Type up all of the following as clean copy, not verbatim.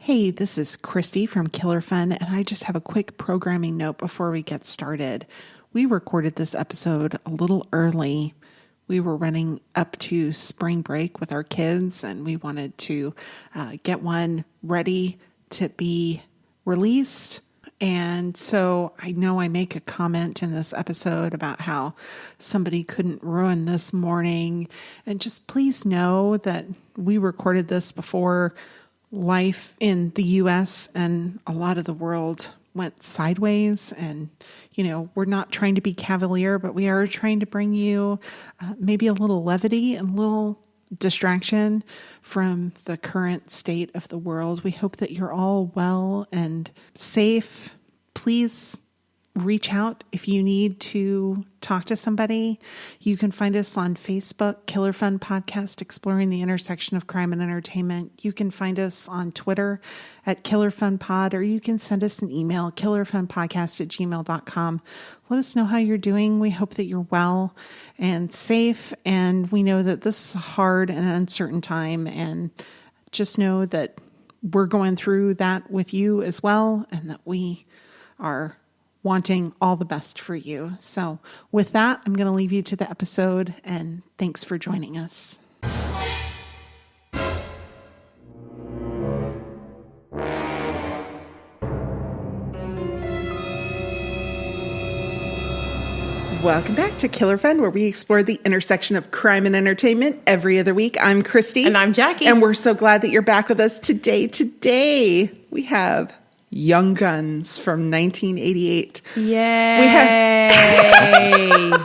Hey, this is Christy from Killer Fun, and I just have a quick programming note before we get started. We recorded this episode a little early. We were running up to spring break with our kids, and we wanted to get one ready to be released. And so I know I make a comment in this episode about how somebody couldn't ruin this morning. And just please know that we recorded this before life in the U.S. and a lot of the world went sideways. And, we're not trying to be cavalier, but we are trying to bring you maybe a little levity and a little distraction from the current state of the world. We hope that you're all well and safe. Please reach out if you need to talk to somebody. You can find us on Facebook, Killer Fun Podcast, exploring the intersection of crime and entertainment. You can find us on Twitter at Killer Fun Pod, or you can send us an email, killerfunpodcast@gmail.com. Let us know how you're doing. We hope that you're well and safe. And we know that this is a hard and uncertain time. And just know that we're going through that with you as well, and that we are wanting all the best for you. So with that, I'm going to leave you to the episode, and thanks for joining us. Welcome back to Killer Fun, where we explore the intersection of crime and entertainment every other week. I'm Christy. And I'm Jackie. And we're so glad that you're back with us today. Today, we have Young Guns from 1988. Yay! I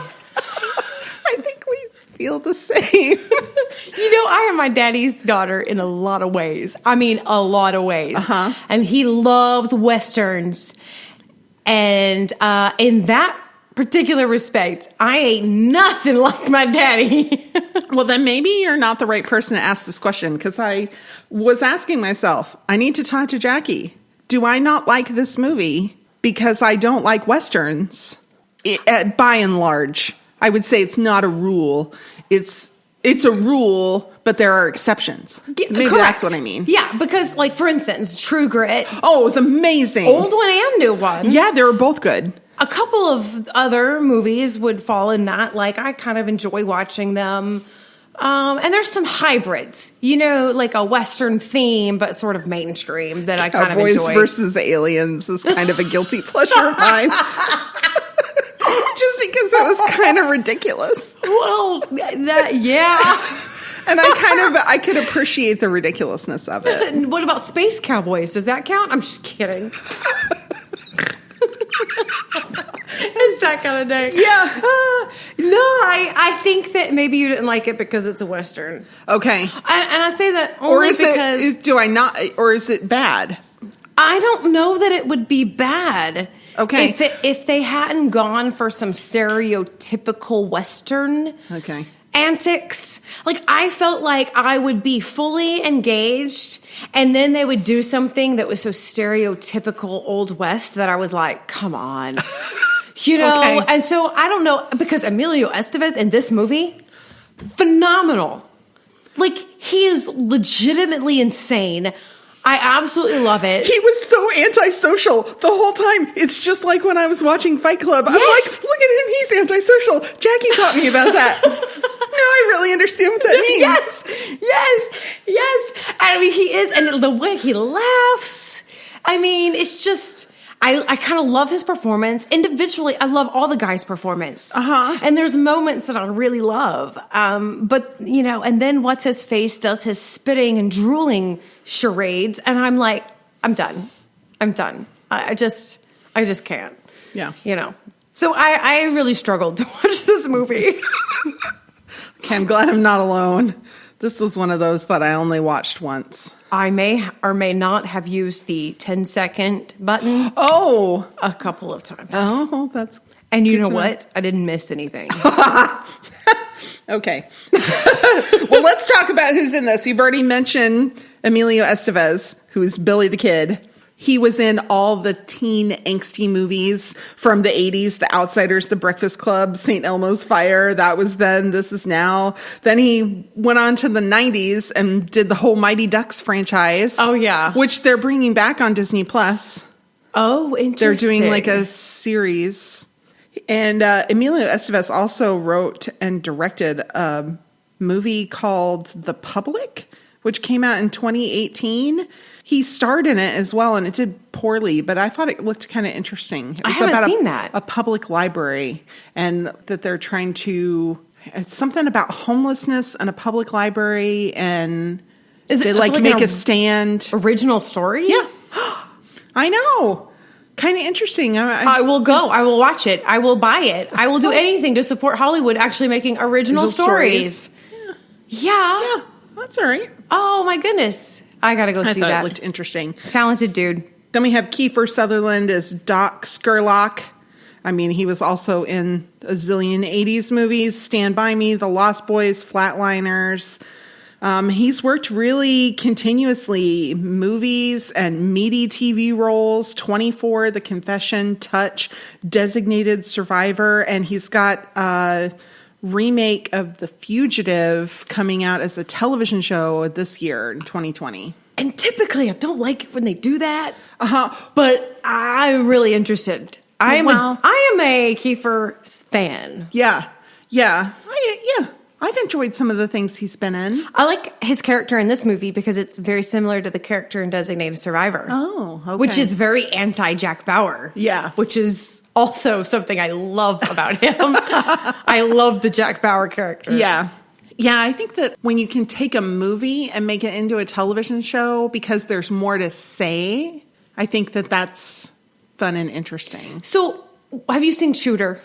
think we feel the same. I am my daddy's daughter in a lot of ways. I mean, a lot of ways. Uh-huh. And he loves Westerns. And in that particular respect, I ain't nothing like my daddy. Well, then maybe you're not the right person to ask this question, because I was asking myself, I need to talk to Jackie. Do I not like this movie because I don't like Westerns? By and large, I would say it's not a rule. It's a rule, but there are exceptions. Maybe Correct. That's what I mean. Yeah, because, for instance, True Grit. Oh, it was amazing. Old one and new one. Yeah, they were both good. A couple of other movies would fall in that. I kind of enjoy watching them. And there's some hybrids, like a Western theme, but sort of mainstream that I kind of enjoy. Cowboys versus Aliens is kind of a guilty pleasure of mine. Just because it was kind of ridiculous. Well, yeah. And I could appreciate the ridiculousness of it. And what about Space Cowboys? Does that count? I'm just kidding. It's that kind of day. Yeah. No, I think that maybe you didn't like it because it's a Western. Okay. And I say that only because... Or is it bad? I don't know that it would be bad. Okay. If they hadn't gone for some stereotypical Western... Okay. Antics. I felt like I would be fully engaged, and then they would do something that was so stereotypical Old West that I was like, come on. Okay. And so I don't know, because Emilio Estevez in this movie, phenomenal. He is legitimately insane. I absolutely love it. He was so antisocial the whole time. It's just like when I was watching Fight Club. I'm Yes. like, look at him. He's antisocial. Jackie taught me about that. Now I really understand what that means. Yes. I mean, he is. And the way he laughs. I mean, it's just... I kind of love his performance. Individually, I love all the guys' performance. Uh-huh. And there's moments that I really love. But, and then What's-His-Face does his spitting and drooling charades. And I'm like, I'm done. I just can't. Yeah. So I really struggled to watch this movie. Okay, I'm glad I'm not alone. This was one of those that I only watched once. I may or may not have used the 10-second button. Oh. A couple of times. Oh, that's And you know what? I didn't miss anything. Okay. Well, let's talk about who's in this. You've already mentioned Emilio Estevez, who's Billy the Kid. He was in all the teen angsty movies from the 80s, The Outsiders, The Breakfast Club, St. Elmo's Fire. That was then, this is now. Then he went on to the 90s and did the whole Mighty Ducks franchise. Oh, yeah. Which they're bringing back on Disney Plus. Oh, interesting. They're doing like a series. And Emilio Estevez also wrote and directed a movie called The Public, which came out in 2018. He starred in it as well, and it did poorly, but I thought it looked kind of interesting. It was I haven't about seen that. A public library, and that they're trying to... It's something about homelessness and a public library, and they like make a stand. Original story? Yeah. I know. Kind of interesting. I will go. I will watch it. I will buy it. I will do anything to support Hollywood actually making original stories. Yeah. That's all right. Oh, my goodness. I got to go see that. It looked interesting. Talented dude. Then we have Kiefer Sutherland as Doc Scurlock. I mean, he was also in a zillion 80s movies. Stand By Me, The Lost Boys, Flatliners. He's worked really continuously. Movies and meaty TV roles. 24, The Confession, Touch, Designated Survivor. And he's got a remake of The Fugitive coming out as a television show this year in 2020. And typically, I don't like it when they do that. But I'm really interested. I am a Kiefer fan. Yeah. I've enjoyed some of the things he's been in. I like his character in this movie because it's very similar to the character in Designated Survivor. Oh, okay. Which is very anti-Jack Bauer. Yeah. Which is also something I love about him. I love the Jack Bauer character. Yeah. Yeah, I think that when you can take a movie and make it into a television show because there's more to say, I think that that's fun and interesting. So, have you seen Shooter?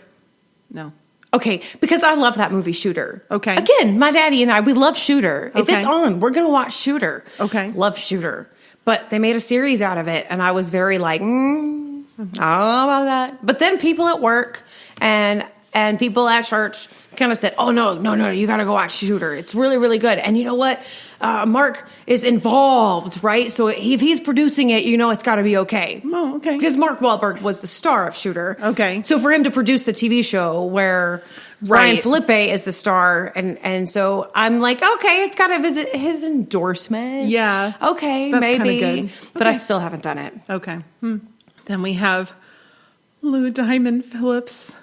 No. Okay, because I love that movie, Shooter. Okay. Again, my daddy and I, we love Shooter. If it's on, we're going to watch Shooter. Okay. Love Shooter. But they made a series out of it, and I was very like, I don't know about that. But then people at work and people at church kind of said, oh, no, you got to go watch Shooter. It's really, really good. And you know what? Mark is involved, right? So if he's producing it, it's got to be okay. Oh, okay. Because Mark Wahlberg was the star of Shooter. Okay. So for him to produce the TV show where Ryan Felipe is the star, and so I'm like, okay, it's got to visit his endorsement. Yeah. Okay, that's maybe. Good. But I still haven't done it. Okay. Then we have Lou Diamond Phillips.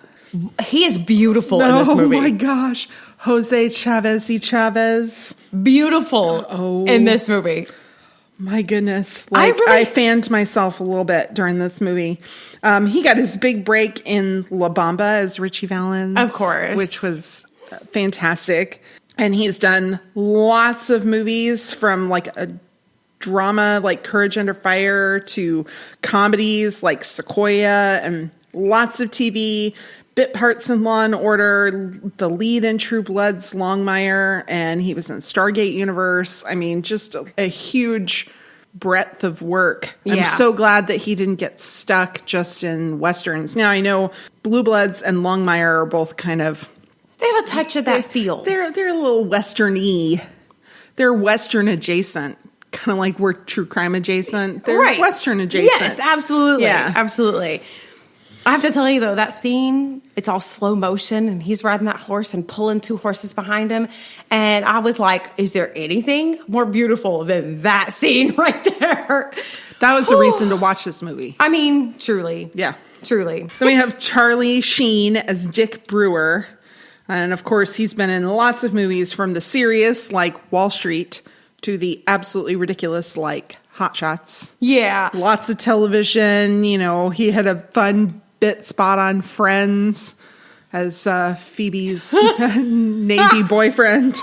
He is beautiful in this movie. Oh my gosh. Jose Chavez. Beautiful in this movie. My goodness. I fanned myself a little bit during this movie. He got his big break in La Bamba as Richie Valens. Of course. Which was fantastic. And he's done lots of movies, from like a drama like Courage Under Fire to comedies like Sequoia, and lots of TV. Bit parts in Law and Order, the lead in True Blood's Longmire, and he was in Stargate Universe. I mean, just a huge breadth of work. Yeah. I'm so glad that he didn't get stuck just in Westerns. Now, I know Blue Bloods and Longmire are both kind of... They have a touch of that feel. They're a little Western-y. They're Western adjacent. Kind of like we're true crime adjacent. They're Western adjacent. Yes, absolutely. Yeah. Absolutely. I have to tell you, though, that scene, it's all slow motion, and he's riding that horse and pulling two horses behind him. And I was like, is there anything more beautiful than that scene right there? That was the reason to watch this movie. I mean, truly. Yeah. Truly. Then we have Charlie Sheen as Dick Brewer. And, of course, he's been in lots of movies, from the serious, like Wall Street, to the absolutely ridiculous, like Hot Shots. Yeah. Lots of television. He had a fun bit spot on Friends as Phoebe's Navy boyfriend.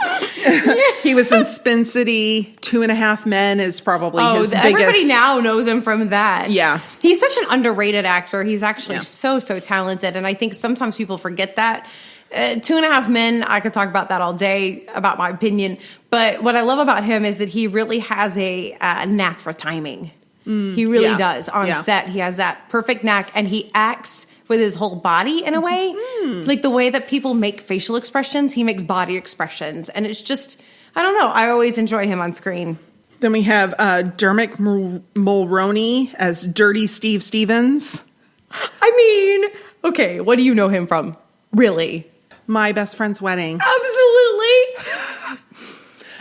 He was in Spin City. 2.5 Men is probably his biggest. Everybody now knows him from that. Yeah. He's such an underrated actor. He's actually so talented, and I think sometimes people forget that. 2.5 Men, I could talk about that all day, about my opinion. But what I love about him is that he really has a knack for timing. He really does. On set, he has that perfect knack, and he acts with his whole body in a way. Like the way that people make facial expressions, he makes body expressions. And it's just, I don't know, I always enjoy him on screen. Then we have Dermot Mulroney as Dirty Steve Stevens. I mean, okay, what do you know him from? Really? My Best Friend's Wedding. Absolutely.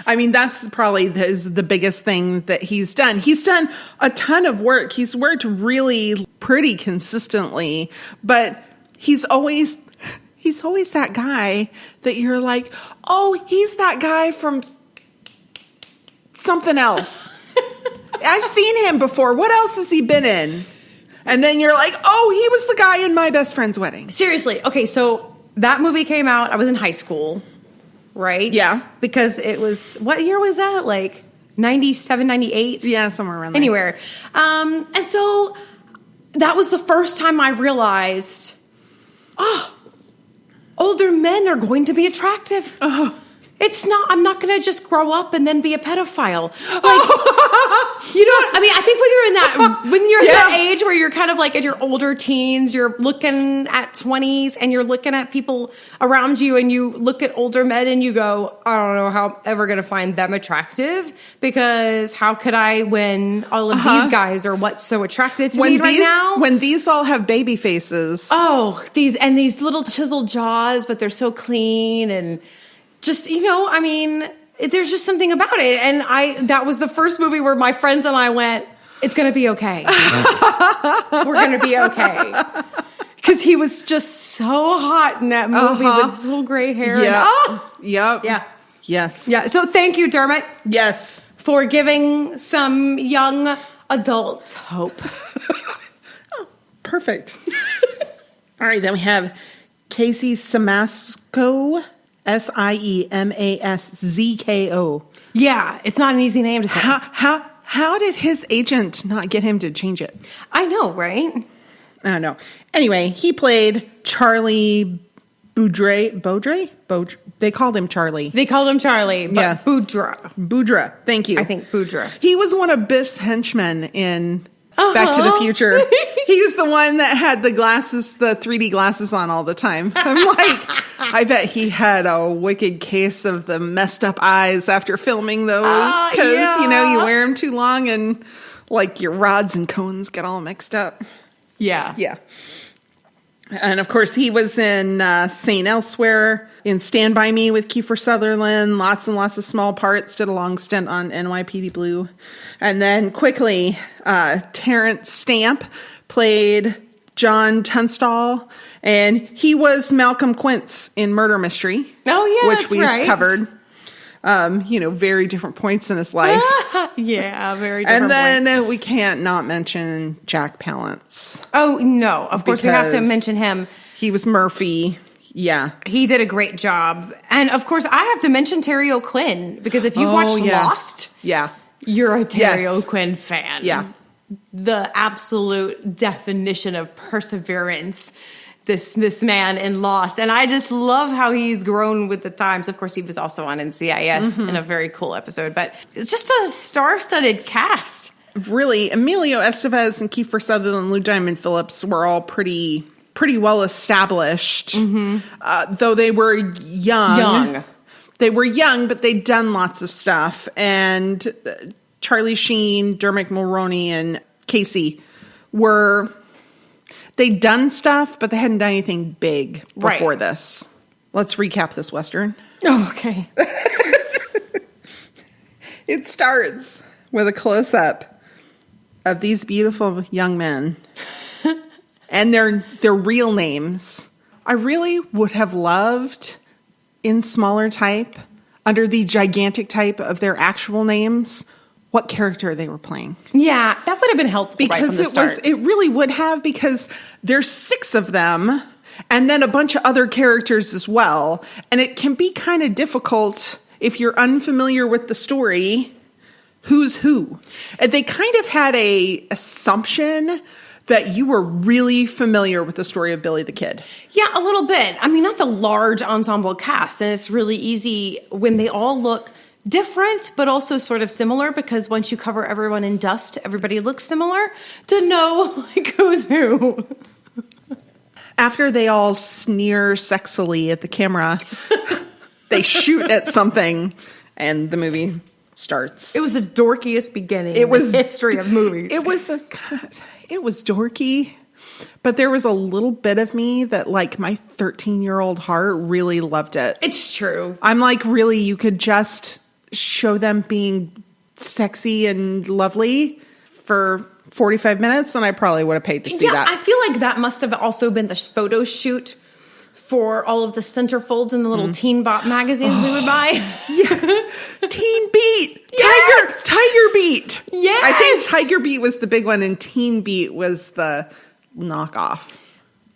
I mean, that's probably the biggest thing that he's done. He's done a ton of work. He's worked really pretty consistently, but he's always that guy that you're like, oh, he's that guy from something else. I've seen him before. What else has he been in? And then you're like, oh, he was the guy in My Best Friend's Wedding. Seriously. Okay, so that movie came out. I was in high school, right? Yeah. Because it was, what year was that? Like 97, 98? Yeah, somewhere around there. Anywhere. And so that was the first time I realized, older men are going to be attractive. Oh. It's not, I'm not going to just grow up and then be a pedophile. Like, you know what I mean? I think when you're in that age where you're kind of like at your older teens, you're looking at 20s and you're looking at people around you and you look at older men and you go, I don't know how I'm ever going to find them attractive because how could I when all of these guys are what's so attractive to me right now? When these all have baby faces. Oh, these little chiseled jaws, but they're so clean and just, I mean, there's just something about it. And that was the first movie where my friends and I went, it's going to be okay. We're going to be okay. Because he was just so hot in that movie with his little gray hair. Yeah. Yep. Yeah. Yes. Yeah. So thank you, Dermot. Yes. For giving some young adults hope. Perfect. All right. Then we have Casey Siemasko. Siemasszko. Yeah, it's not an easy name to say. How did his agent not get him to change it? I know, right? I don't know. Anyway, he played Charlie Boudre? They called him Charlie. They called him Charlie, but yeah. Boudre. Thank you. I think Boudre. He was one of Biff's henchmen in Back to the Future. He was the one that had the glasses, the 3D glasses on all the time. I'm like, I bet he had a wicked case of the messed up eyes after filming those. Because, you wear them too long and like your rods and cones get all mixed up. Yeah. Yeah. And of course, he was in St. Elsewhere, in Stand By Me with Kiefer Sutherland, lots and lots of small parts, did a long stint on NYPD Blue. And then quickly, Terrence Stamp played John Tunstall, and he was Malcolm Quince in Murder Mystery. Oh, yeah, which we covered. Very different points in his life. Yeah, very different And then points. we can't not mention Jack Palance. Oh, no. Of course, we have to mention him. He was Murphy. Yeah. He did a great job. And, of course, I have to mention Terry O'Quinn, because if you've watched Lost, you're a Terry O'Quinn fan. Yeah. The absolute definition of perseverance. This man in Lost. And I just love how he's grown with the times. Of course, he was also on NCIS in a very cool episode. But it's just a star-studded cast. Really, Emilio Estevez and Kiefer Sutherland and Lou Diamond Phillips were all pretty well established. Though they were young. They were young, but they'd done lots of stuff. And Charlie Sheen, Dermot Mulroney, and Casey they'd done stuff, but they hadn't done anything big before this. Let's recap this Western. Oh, okay. It starts with a close-up of these beautiful young men and their real names. I really would have loved, in smaller type, under the gigantic type of their actual names, what character they were playing. Yeah, that would have been helpful because right from the start. It really would have, because there's 6 of them and then a bunch of other characters as well. And it can be kind of difficult if you're unfamiliar with the story, who's who. And they kind of had a assumption that you were really familiar with the story of Billy the Kid. Yeah, a little bit. I mean, that's a large ensemble cast, and it's really easy when they all look different, but also sort of similar, because once you cover everyone in dust, everybody looks similar, to know like who's who. After they all sneer sexily at the camera, they shoot at something, and the movie starts. It was the dorkiest beginning in the history of movies. It was dorky, but there was a little bit of me that, like, my 13-year-old heart really loved it. It's true. I'm like, really, you could just show them being sexy and lovely for 45 minutes, and I probably would have paid to see that. I feel like that must have also been the photo shoot for all of the centerfolds in the little Teen Bop magazines we would buy. Yeah. Teen Beat. Yes. Tiger Beat. Yes. I think Tiger Beat was the big one and Teen Beat was the knockoff.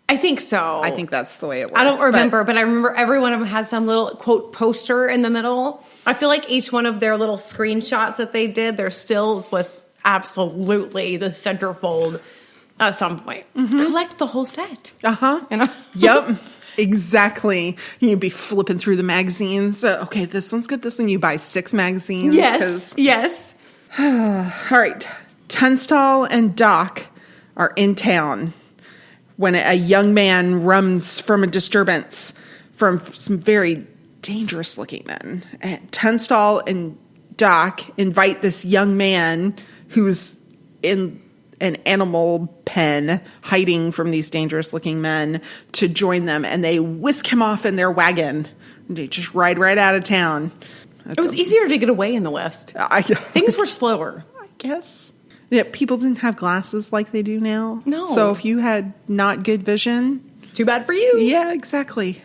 I think so. I think that's the way it worked. I don't remember, but I remember every one of them has some little, quote, poster in the middle. I feel like each one of their little screenshots that they did, their stills was absolutely the centerfold at some point. Collect the whole set. Uh-huh. You know? Yep. Exactly. You'd be flipping through the magazines. Okay, this one's good. This one, you buy 6 magazines. Yes. All right. Tunstall and Doc are in town when a young man runs from a disturbance from some very dangerous looking men. And Tunstall and Doc invite this young man who's in an animal pen hiding from these dangerous looking men to join them, and they whisk him off in their wagon. They just ride right out of town. It was easier to get away in the West. Things were slower. I guess. Yeah, people didn't have glasses like they do now. No. So if you had not good vision... Too bad for you. Yeah, exactly.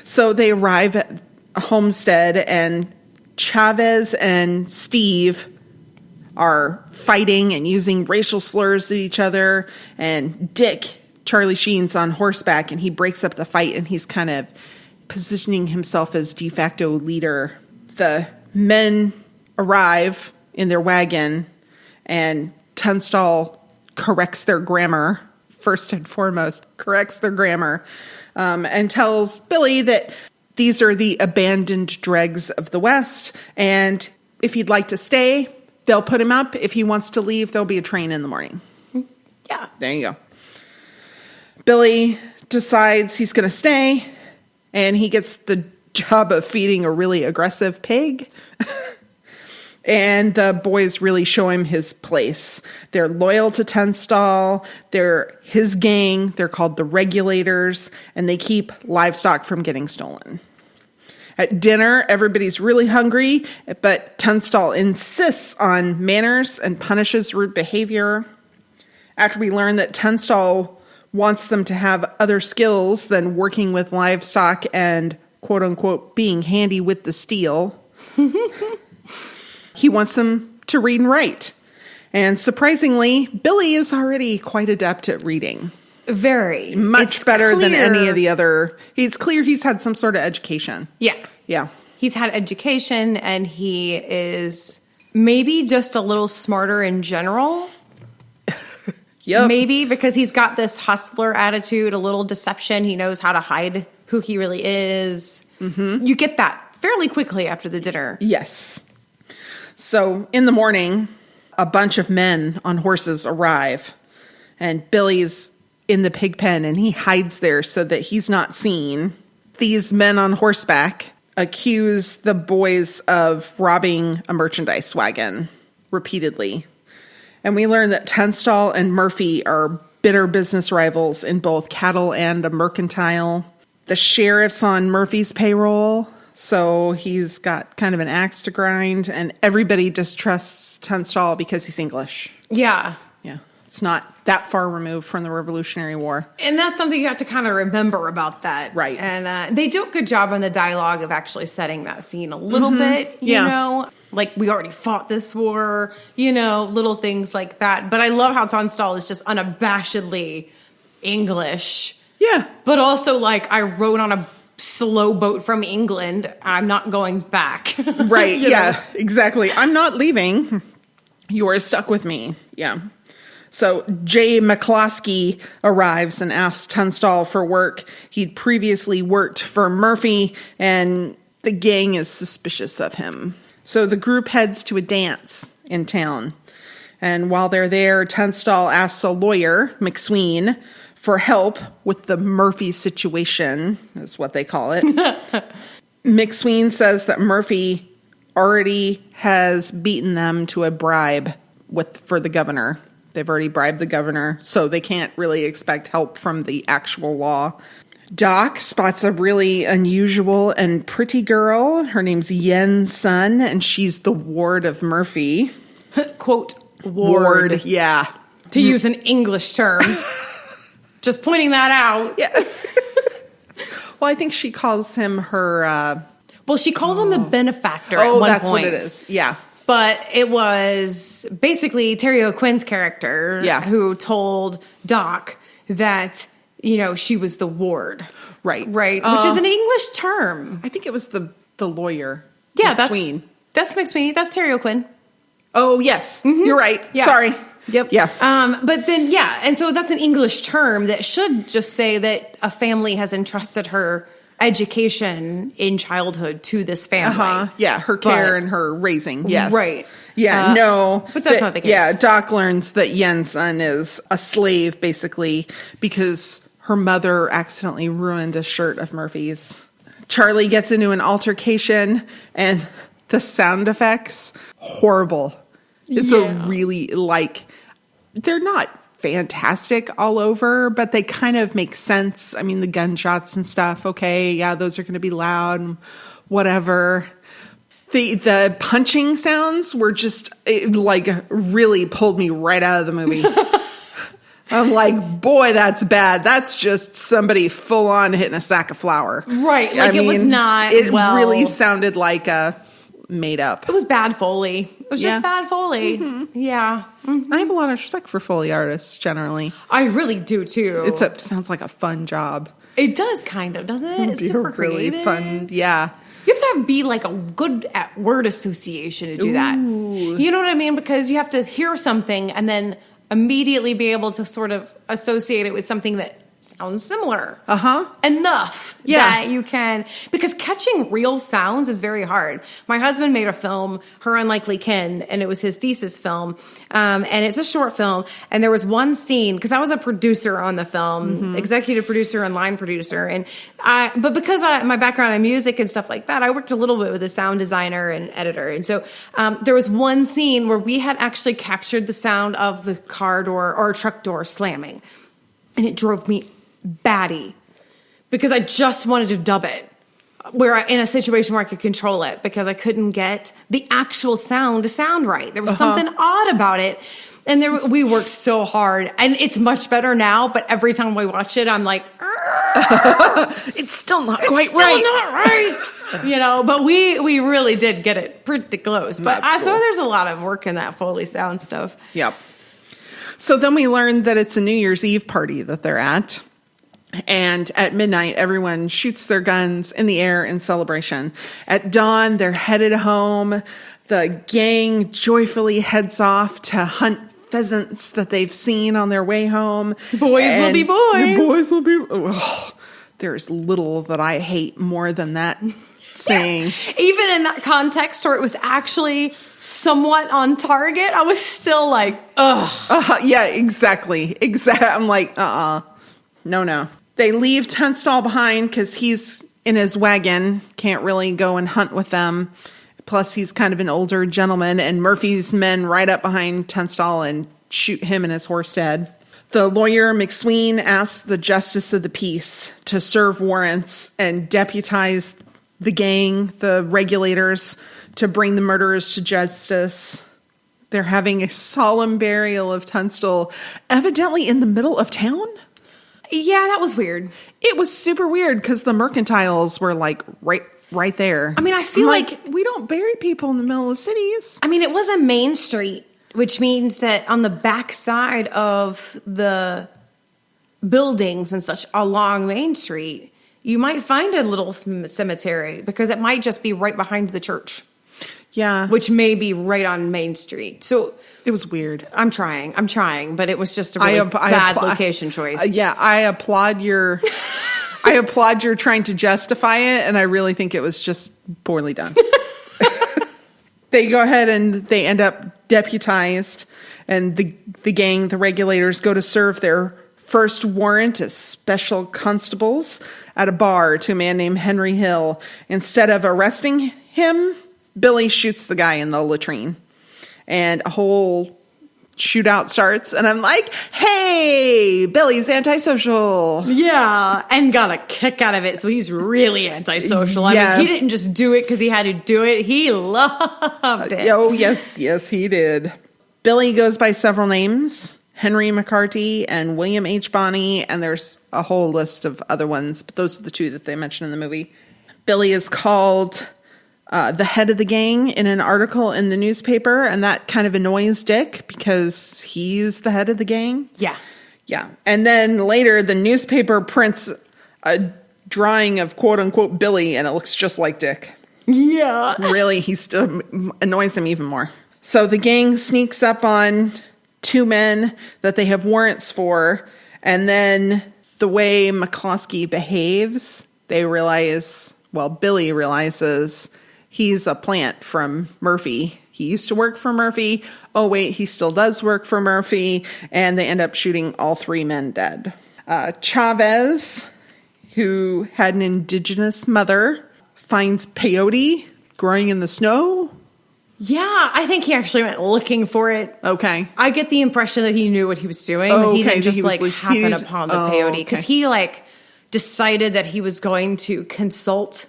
So they arrive at Homestead, and Chavez and Steve are fighting and using racial slurs at each other. And Dick, Charlie Sheen's on horseback, and he breaks up the fight, and he's kind of positioning himself as de facto leader. The men arrive in their wagon, and Tunstall corrects their grammar, first and foremost, and tells Billy that these are the abandoned dregs of the West, and if he'd like to stay, they'll put him up. If he wants to leave, there'll be a train in the morning. Yeah. There you go. Billy decides he's going to stay, and he gets the job of feeding a really aggressive pig. And the boys really show him his place. They're loyal to Tunstall. They're his gang. They're called the Regulators, and they keep livestock from getting stolen. At dinner, everybody's really hungry, but Tunstall insists on manners and punishes rude behavior. After we learn that Tunstall wants them to have other skills than working with livestock and, quote-unquote, being handy with the steel, he wants them to read and write. And surprisingly, Billy is already quite adept at reading. Very. Much better than any of the other. It's clear he's had some sort of education. Yeah. Yeah. He's had education, and he is maybe just a little smarter in general. Yep. Maybe because he's got this hustler attitude, a little deception. He knows how to hide who he really is. Mm-hmm. You get that fairly quickly after the dinner. Yes. So in the morning, a bunch of men on horses arrive, and Billy's in the pig pen, and he hides there so that he's not seen. These men on horseback accuse the boys of robbing a merchandise wagon repeatedly. And we learn that Tunstall and Murphy are bitter business rivals in both cattle and a mercantile. The sheriff's on Murphy's payroll, so he's got kind of an axe to grind, and everybody distrusts Tunstall because he's English. Yeah. Yeah. It's not that far removed from the Revolutionary War. And that's something you have to kind of remember about that. Right. And they do a good job on the dialogue of actually setting that scene a little bit, you know. Like, we already fought this war, you know, little things like that. But I love how Tunstall is just unabashedly English. Yeah. But also, like, I rode on a slow boat from England. I'm not going back. Right. Yeah, exactly. I'm not leaving. You are stuck with me. Yeah. So Jay McCloskey arrives and asks Tunstall for work. He'd previously worked for Murphy, and the gang is suspicious of him. So the group heads to a dance in town. And while they're there, Tunstall asks a lawyer, McSween, for help with the Murphy situation, is what they call it. McSween says that Murphy already has beaten them to a bribe for the governor. They've already bribed the governor, so they can't really expect help from the actual law. Doc spots a really unusual and pretty girl. Her name's Yen's Sun, and she's the ward of Murphy. Quote, ward. Yeah. To use an English term. Just pointing that out. Yeah. Well, I think she calls him her... well, she calls him the benefactor at one point. Oh, that's what it is. Yeah. But it was basically Terry O'Quinn's character who told Doc that, she was the ward. Right. Right. Which is an English term. I think it was the lawyer. Yeah, McSween. That's McSween. That's Terry O'Quinn. Oh, yes. Mm-hmm. You're right. Yeah. Sorry. Yep. Yeah. But then, and so that's an English term that should just say that a family has entrusted her education in childhood to this family. Yeah, her care and her raising. Yes. Right. Yeah, no. But that's not the case. Yeah, Doc learns that Yen's son is a slave, basically, because her mother accidentally ruined a shirt of Murphy's. Charlie gets into an altercation, and the sound effects, horrible. It's a really, they're not fantastic all over, but they kind of make sense. I mean, the gunshots and stuff, okay, yeah, those are going to be loud and whatever. The punching sounds were just, really pulled me right out of the movie. I'm like, boy, that's bad. That's just somebody full on hitting a sack of flour. Right, it was not It really sounded like a made up. It was bad Foley. It was just bad Foley. Mm-hmm. Yeah. Mm-hmm. I have a lot of respect for Foley artists generally. I really do too. It sounds like a fun job. It does kind of, doesn't it? It's super really creative. Fun. Yeah. You have to be a good at word association to do that. You know what I mean? Because you have to hear something and then immediately be able to sort of associate it with something that sounds similar. Enough that you can, because catching real sounds is very hard. My husband made a film, Her Unlikely Kin, and it was his thesis film. And it's a short film. And there was one scene, because I was a producer on the film, executive producer and line producer. But because my background in music and stuff like that, I worked a little bit with a sound designer and editor. And so there was one scene where we had actually captured the sound of the car door or truck door slamming. And it drove me batty because I just wanted to dub it in a situation where I could control it because I couldn't get the actual sound to sound right. There was something odd about it. And we worked so hard, and it's much better now, but every time we watch it, I'm like, it's still not quite right. Not right. But we really did get it pretty close. But cool. So there's a lot of work in that Foley sound stuff. Yep. So then we learned that it's a New Year's Eve party that they're at. And at midnight, everyone shoots their guns in the air in celebration. At dawn, they're headed home. The gang joyfully heads off to hunt pheasants that they've seen on their way home. Boys will be boys. The boys will be... Oh, there's little that I hate more than that saying. Yeah. Even in that context where it was actually somewhat on target, I was still like, ugh. Yeah, exactly. I'm like, no. They leave Tunstall behind because he's in his wagon, can't really go and hunt with them. Plus, he's kind of an older gentleman, and Murphy's men ride up behind Tunstall and shoot him and his horse dead. The lawyer, McSween, asks the justice of the peace to serve warrants and deputize the gang, the regulators, to bring the murderers to justice. They're having a solemn burial of Tunstall, evidently in the middle of town. Yeah, that was weird. It was super weird because the mercantiles were right there. I mean, I feel like we don't bury people in the middle of cities. I mean, it was a main street, which means that on the back side of the buildings and such along Main Street, you might find a little cemetery because it might just be right behind the church. Yeah. Which may be right on Main Street. So it was weird. I'm trying, but it was just a really bad location choice. Yeah, I applaud your trying to justify it, and I really think it was just poorly done. They go ahead and they end up deputized, and the gang, the regulators, go to serve their first warrant as special constables at a bar to a man named Henry Hill. Instead of arresting him, Billy shoots the guy in the latrine. And a whole shootout starts. And I'm like, hey, Billy's antisocial. Yeah, and got a kick out of it. So he's really antisocial. Yeah. I mean, he didn't just do it because he had to do it. He loved it. Oh, yes, he did. Billy goes by several names. Henry McCarty and William H. Bonney. And there's a whole list of other ones. But those are the two that they mention in the movie. Billy is called the head of the gang in an article in the newspaper. And that kind of annoys Dick because he's the head of the gang. Yeah. Yeah. And then later, the newspaper prints a drawing of quote-unquote Billy, and it looks just like Dick. Yeah. Really, he still annoys him even more. So the gang sneaks up on two men that they have warrants for, and then the way McCloskey behaves, they realize, well, Billy realizes he's a plant from Murphy. He used to work for Murphy. Oh, wait, he still does work for Murphy. And they end up shooting all three men dead. Chavez, who had an indigenous mother, finds peyote growing in the snow. Yeah, I think he actually went looking for it. Okay. I get the impression that he knew what he was doing. Oh, He okay, didn't just he was like- happen upon the peyote. Because okay. he decided that he was going to consult.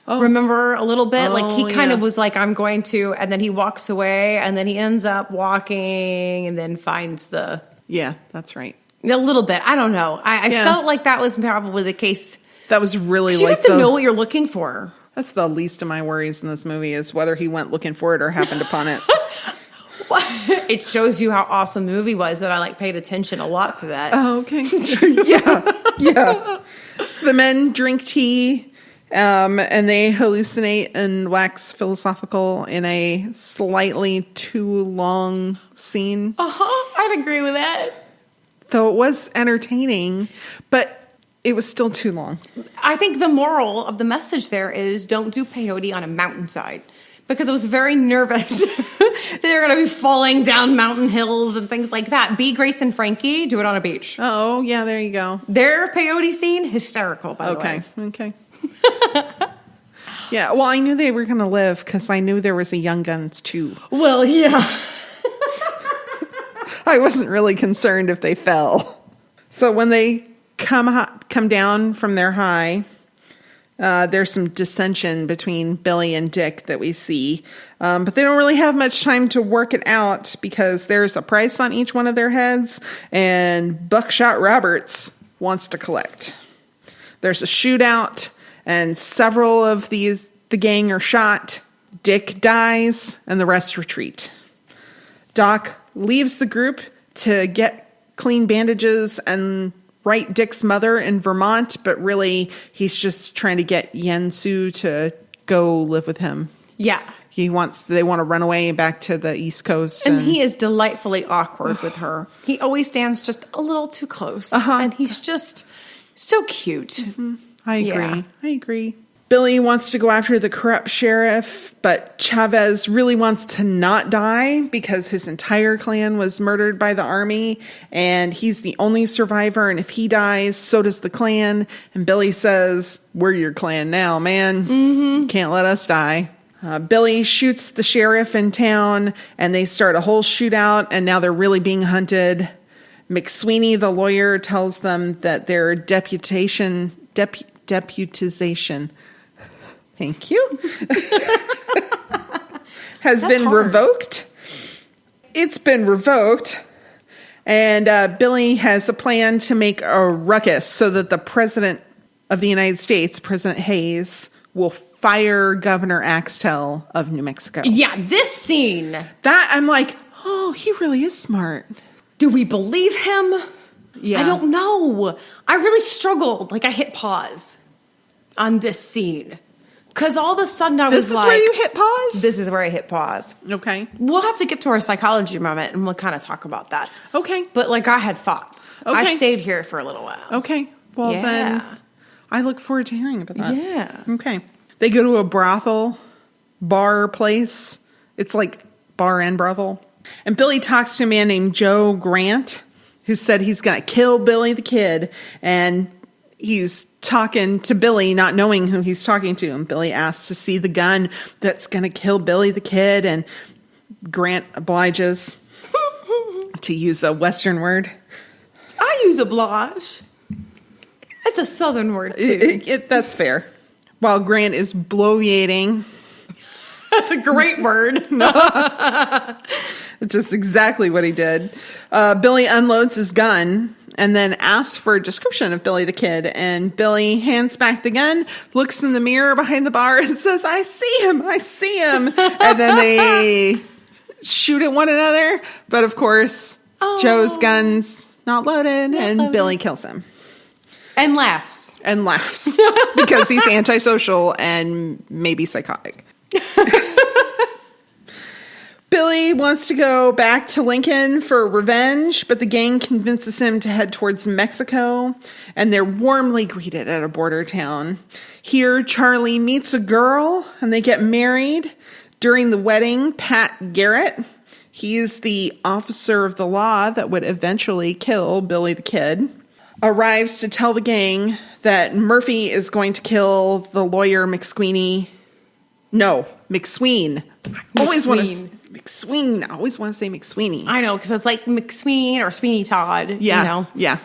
Remember a little bit? He kind of was like, I'm going to, and then he walks away, and then he ends up walking and then finds the... Yeah, that's right. A little bit. I don't know. I Yeah. felt like that was probably the case. That was really You like have to know what you're looking for. That's the least of my worries in this movie is whether he went looking for it or happened upon it. It shows you how awesome the movie was that I paid attention a lot to that. Oh, okay. Yeah. The men drink tea, and they hallucinate and wax philosophical in a slightly too long scene. I'd agree with that. Though it was entertaining, but it was still too long. I think the moral of the message there is don't do peyote on a mountainside. Because I was very nervous that they're going to be falling down mountain hills and things like that. Be Grace and Frankie, do it on a beach. Oh, yeah, there you go. Their peyote scene, hysterical, by the way. Okay. Yeah, well, I knew they were going to live because I knew there was a Young Guns too. Well, yeah. I wasn't really concerned if they fell. So when they come down from their high, there's some dissension between Billy and Dick that we see. But they don't really have much time to work it out because there's a price on each one of their heads, and Buckshot Roberts wants to collect. There's a shootout, and several of the gang are shot. Dick dies, and the rest retreat. Doc leaves the group to get clean bandages and write Dick's mother in Vermont, but really he's just trying to get Yen Su to go live with him. Yeah. They want to run away back to the East Coast. And he is delightfully awkward with her. He always stands just a little too close. And he's just so cute. Mm-hmm. I agree. Yeah. I agree. Billy wants to go after the corrupt sheriff, but Chavez really wants to not die because his entire clan was murdered by the army, and he's the only survivor, and if he dies, so does the clan. And Billy says, we're your clan now, man. Mm-hmm. Can't let us die. Billy shoots the sheriff in town, and they start a whole shootout, and now they're really being hunted. McSweeney, the lawyer, tells them that their deputization... Thank you. Has been hard. revoked. It's been revoked. And Billy has a plan to make a ruckus so that the president of the United States, President Hayes, will fire Governor Axtell of New Mexico. Yeah, this scene. That, I'm like, oh, he really is smart. Do we believe him? Yeah. I don't know. I really struggled. I hit pause on this scene. Because all of a sudden I was like... This is where you hit pause? This is where I hit pause. Okay. We'll have to get to our psychology moment and we'll kind of talk about that. Okay. But I had thoughts. Okay. I stayed here for a little while. Okay. Well, then I look forward to hearing about that. Yeah. Okay. They go to a brothel, bar place. It's like bar and brothel. And Billy talks to a man named Joe Grant, who said he's going to kill Billy the Kid. And he's talking to Billy, not knowing who he's talking to. And Billy asks to see the gun that's going to kill Billy the Kid. And Grant obliges to use a Western word. I use oblige. That's a Southern word, too. That's fair. While Grant is bloviating. That's a great word. It's just exactly what he did. Billy unloads his gun and then asks for a description of Billy the Kid. And Billy hands back the gun, looks in the mirror behind the bar and says, I see him, I see him. And then they shoot at one another. But of course, Joe's gun's not loaded and Billy kills him. And laughs. And laughs. Because he's antisocial and maybe psychotic. Billy wants to go back to Lincoln for revenge, but the gang convinces him to head towards Mexico, and they're warmly greeted at a border town. Here, Charlie meets a girl, and they get married. During the wedding, Pat Garrett, he is the officer of the law that would eventually kill Billy the Kid, arrives to tell the gang that Murphy is going to kill the lawyer McSween. I always want to say McSweeney. I know, because it's like McSween or Sweeney Todd. Yeah, you know? Yeah.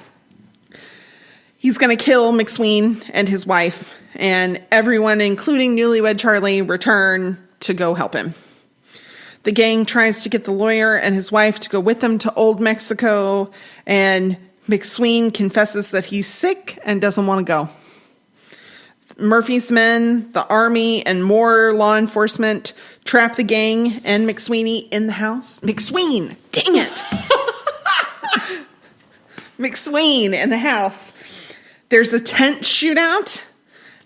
He's going to kill McSween and his wife, and everyone, including newlywed Charlie, return to go help him. The gang tries to get the lawyer and his wife to go with them to Old Mexico, and McSween confesses that he's sick and doesn't want to go. Murphy's men, the army, and more law enforcement trap the gang and McSweeney in the house. McSween! Dang it! McSween in the house. There's a tent shootout.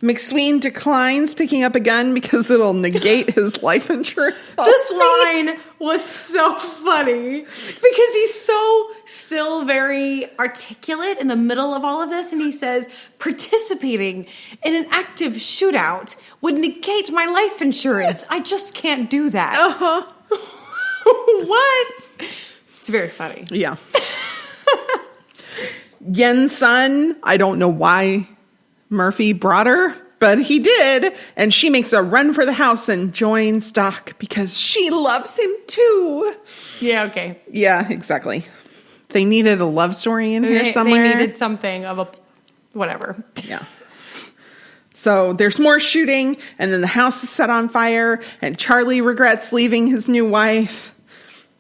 McSween declines picking up a gun because it'll negate his life insurance policy. This line was so funny because he's so still very articulate in the middle of all of this. And he says, participating in an active shootout would negate my life insurance. I just can't do that. What? It's very funny. Yeah. Yen's son, I don't know why Murphy brought her, but he did, and she makes a run for the house and joins Doc because she loves him too. Yeah, okay. Yeah, exactly. They needed a love story in here somewhere. They needed something of a whatever. Yeah. So there's more shooting, and then the house is set on fire, and Charlie regrets leaving his new wife.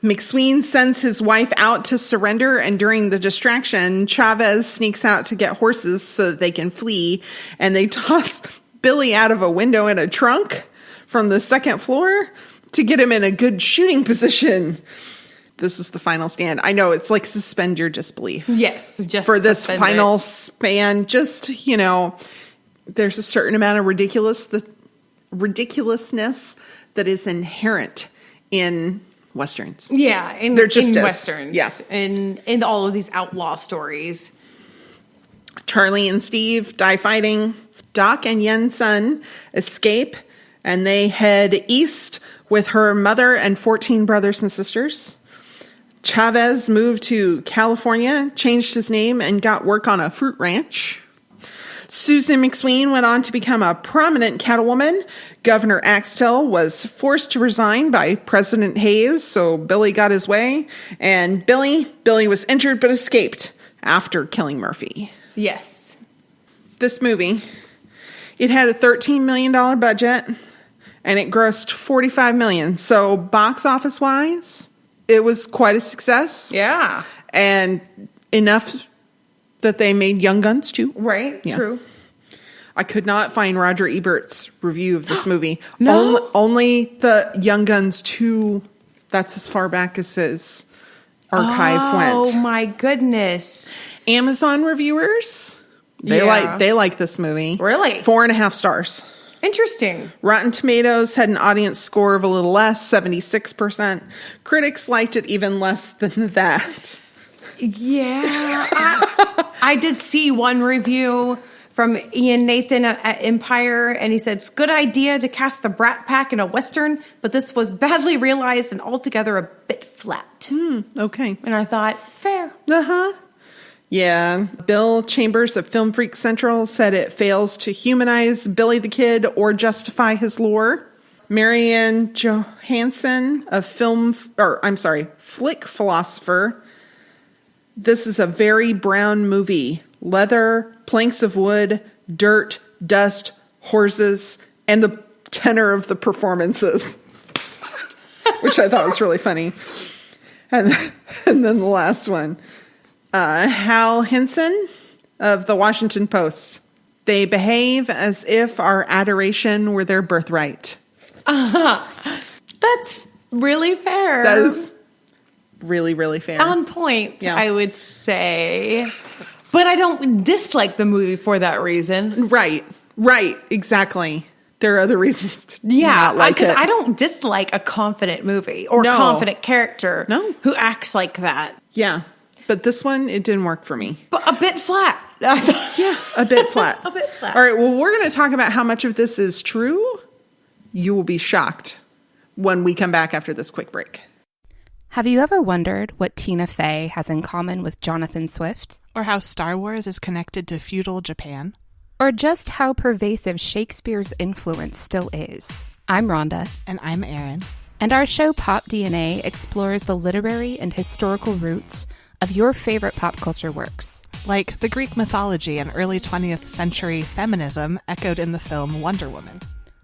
McSween sends his wife out to surrender, and during the distraction, Chavez sneaks out to get horses so that they can flee, and they toss Billy out of a window in a trunk from the second floor to get him in a good shooting position. This is the final stand. I know, it's like suspend your disbelief. Yes, just for this final span. Just, there's a certain amount of ridiculousness that is inherent in Westerns. Yeah, in Westerns. Yeah. In all of these outlaw stories. Charlie and Steve die fighting. Doc and Yen's son escape, and they head east with her mother and 14 brothers and sisters. Chavez moved to California, changed his name, and got work on a fruit ranch. Susan McSween went on to become a prominent cattlewoman. Governor Axtell was forced to resign by President Hayes, so Billy got his way. And Billy was injured but escaped after killing Murphy. Yes. This movie, it had a $13 million budget, and it grossed $45 million. So box office-wise, it was quite a success. Yeah. And enough that they made Young Guns too. Right, yeah. True. I could not find Roger Ebert's review of this movie. No? Only the Young Guns 2, that's as far back as his archive went. Oh my goodness. Amazon reviewers, they like this movie. Really? 4.5 stars. Interesting. Rotten Tomatoes had an audience score of a little less, 76%. Critics liked it even less than that. Yeah. I did see one review from Ian Nathan at Empire, and he said, it's a good idea to cast the Brat Pack in a Western, but this was badly realized and altogether a bit flat. Okay. And I thought, fair. Uh-huh. Yeah. Bill Chambers of Film Freak Central said it fails to humanize Billy the Kid or justify his lore. Marianne Johansson of Flick Philosopher. This is a very brown movie. Leather, planks of wood, dirt, dust, horses, and the tenor of the performances. Which I thought was really funny. And then the last one. Hal Henson of the Washington Post. They behave as if our adoration were their birthright. That's really fair. That is really, really fair. On point, yeah. I would say. But I don't dislike the movie for that reason. Right, exactly. There are other reasons to not like it. Because I don't dislike a confident movie or a confident character who acts like that. Yeah, but this one, it didn't work for me. But a bit flat. Yeah, a bit flat. A bit flat. All right, well, we're going to talk about how much of this is true. You will be shocked when we come back after this quick break. Have you ever wondered what Tina Fey has in common with Jonathan Swift? Or how Star Wars is connected to feudal Japan? Or just how pervasive Shakespeare's influence still is? I'm Rhonda. And I'm Erin. And our show Pop DNA explores the literary and historical roots of your favorite pop culture works. Like the Greek mythology and early 20th century feminism echoed in the film Wonder Woman.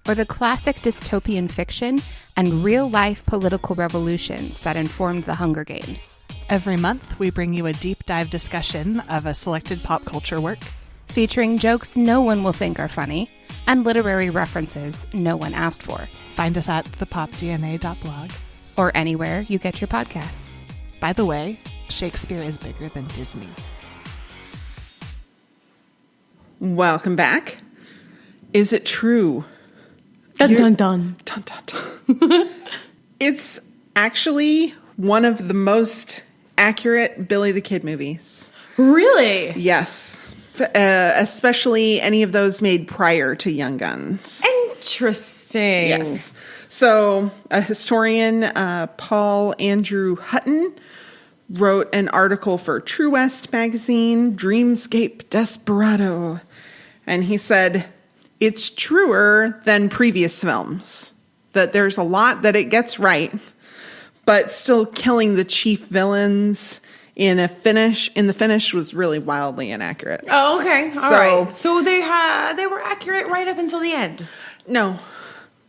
Or the classic dystopian fiction and real-life political revolutions that informed the Hunger Games. Every month, we bring you a deep dive discussion of a selected pop culture work, featuring jokes no one will think are funny and literary references no one asked for. Find us at thepopdna.blog. Or anywhere you get your podcasts. By the way, Shakespeare is bigger than Disney. Welcome back. Is it true? Dun, dun, dun. Dun, dun, dun. It's actually one of the most accurate Billy the Kid movies. Really? Yes. Especially any of those made prior to Young Guns. Interesting. Yes. So a historian, Paul Andrew Hutton, wrote an article for True West magazine, Dreamscape Desperado. And he said, it's truer than previous films, that there's a lot that it gets right, but still killing the chief villains in the finish was really wildly inaccurate. Oh, okay. All right. So they were accurate right up until the end. No.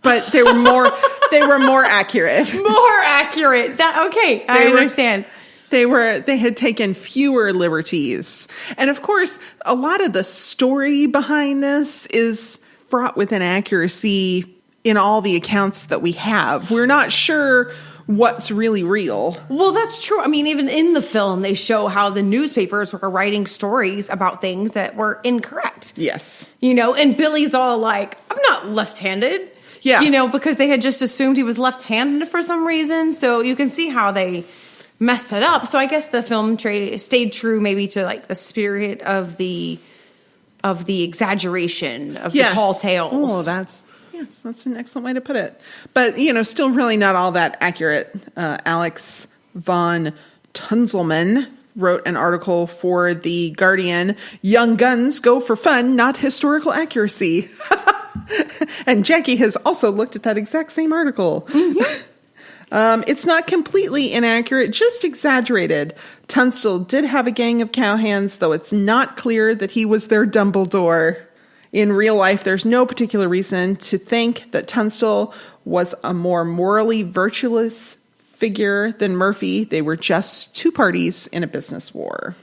But they were more accurate. More accurate. I understand. They had taken fewer liberties. And of course, a lot of the story behind this is fraught with inaccuracy in all the accounts that we have. We're not sure what's really real. Well, that's true. I mean, even in the film, they show how the newspapers were writing stories about things that were incorrect. Yes. And Billy's all like, I'm not left-handed. Yeah. Because they had just assumed he was left-handed for some reason. So you can see how they messed it up. So I guess the film stayed true maybe to like the spirit of the exaggeration of the tall tales. Oh, that's an excellent way to put it. But, still really not all that accurate. Alex von Tunzelman wrote an article for The Guardian, Young Guns Go for Fun, Not Historical Accuracy. And Jackie has also looked at that exact same article. Mm-hmm. It's not completely inaccurate, just exaggerated. Tunstall did have a gang of cowhands, though it's not clear that he was their Dumbledore. In real life, there's no particular reason to think that Tunstall was a more morally virtuous figure than Murphy. They were just two parties in a business war.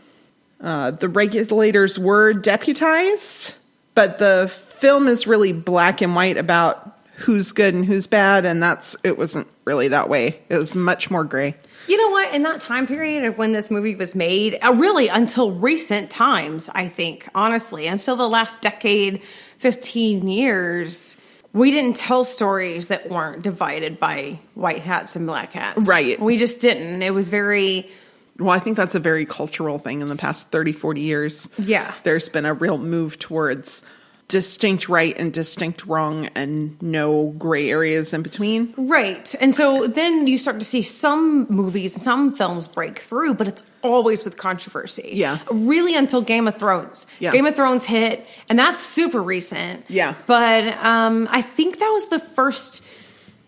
The Regulators were deputized, but the film is really black and white about who's good and who's bad, and it wasn't really that way. It was much more gray. You know what? In that time period of when this movie was made, really until recent times, I think, honestly, until the last decade, 15 years, we didn't tell stories that weren't divided by white hats and black hats. Right. We just didn't. It was very... Well, I think that's a very cultural thing in the past 30, 40 years. Yeah. There's been a real move towards distinct right and distinct wrong and no gray areas in between. Right. And so then you start to see some movies, some films break through, but it's always with controversy. Yeah. Really until Game of Thrones. Yeah. Game of Thrones hit, and that's super recent. Yeah. But I think that was the first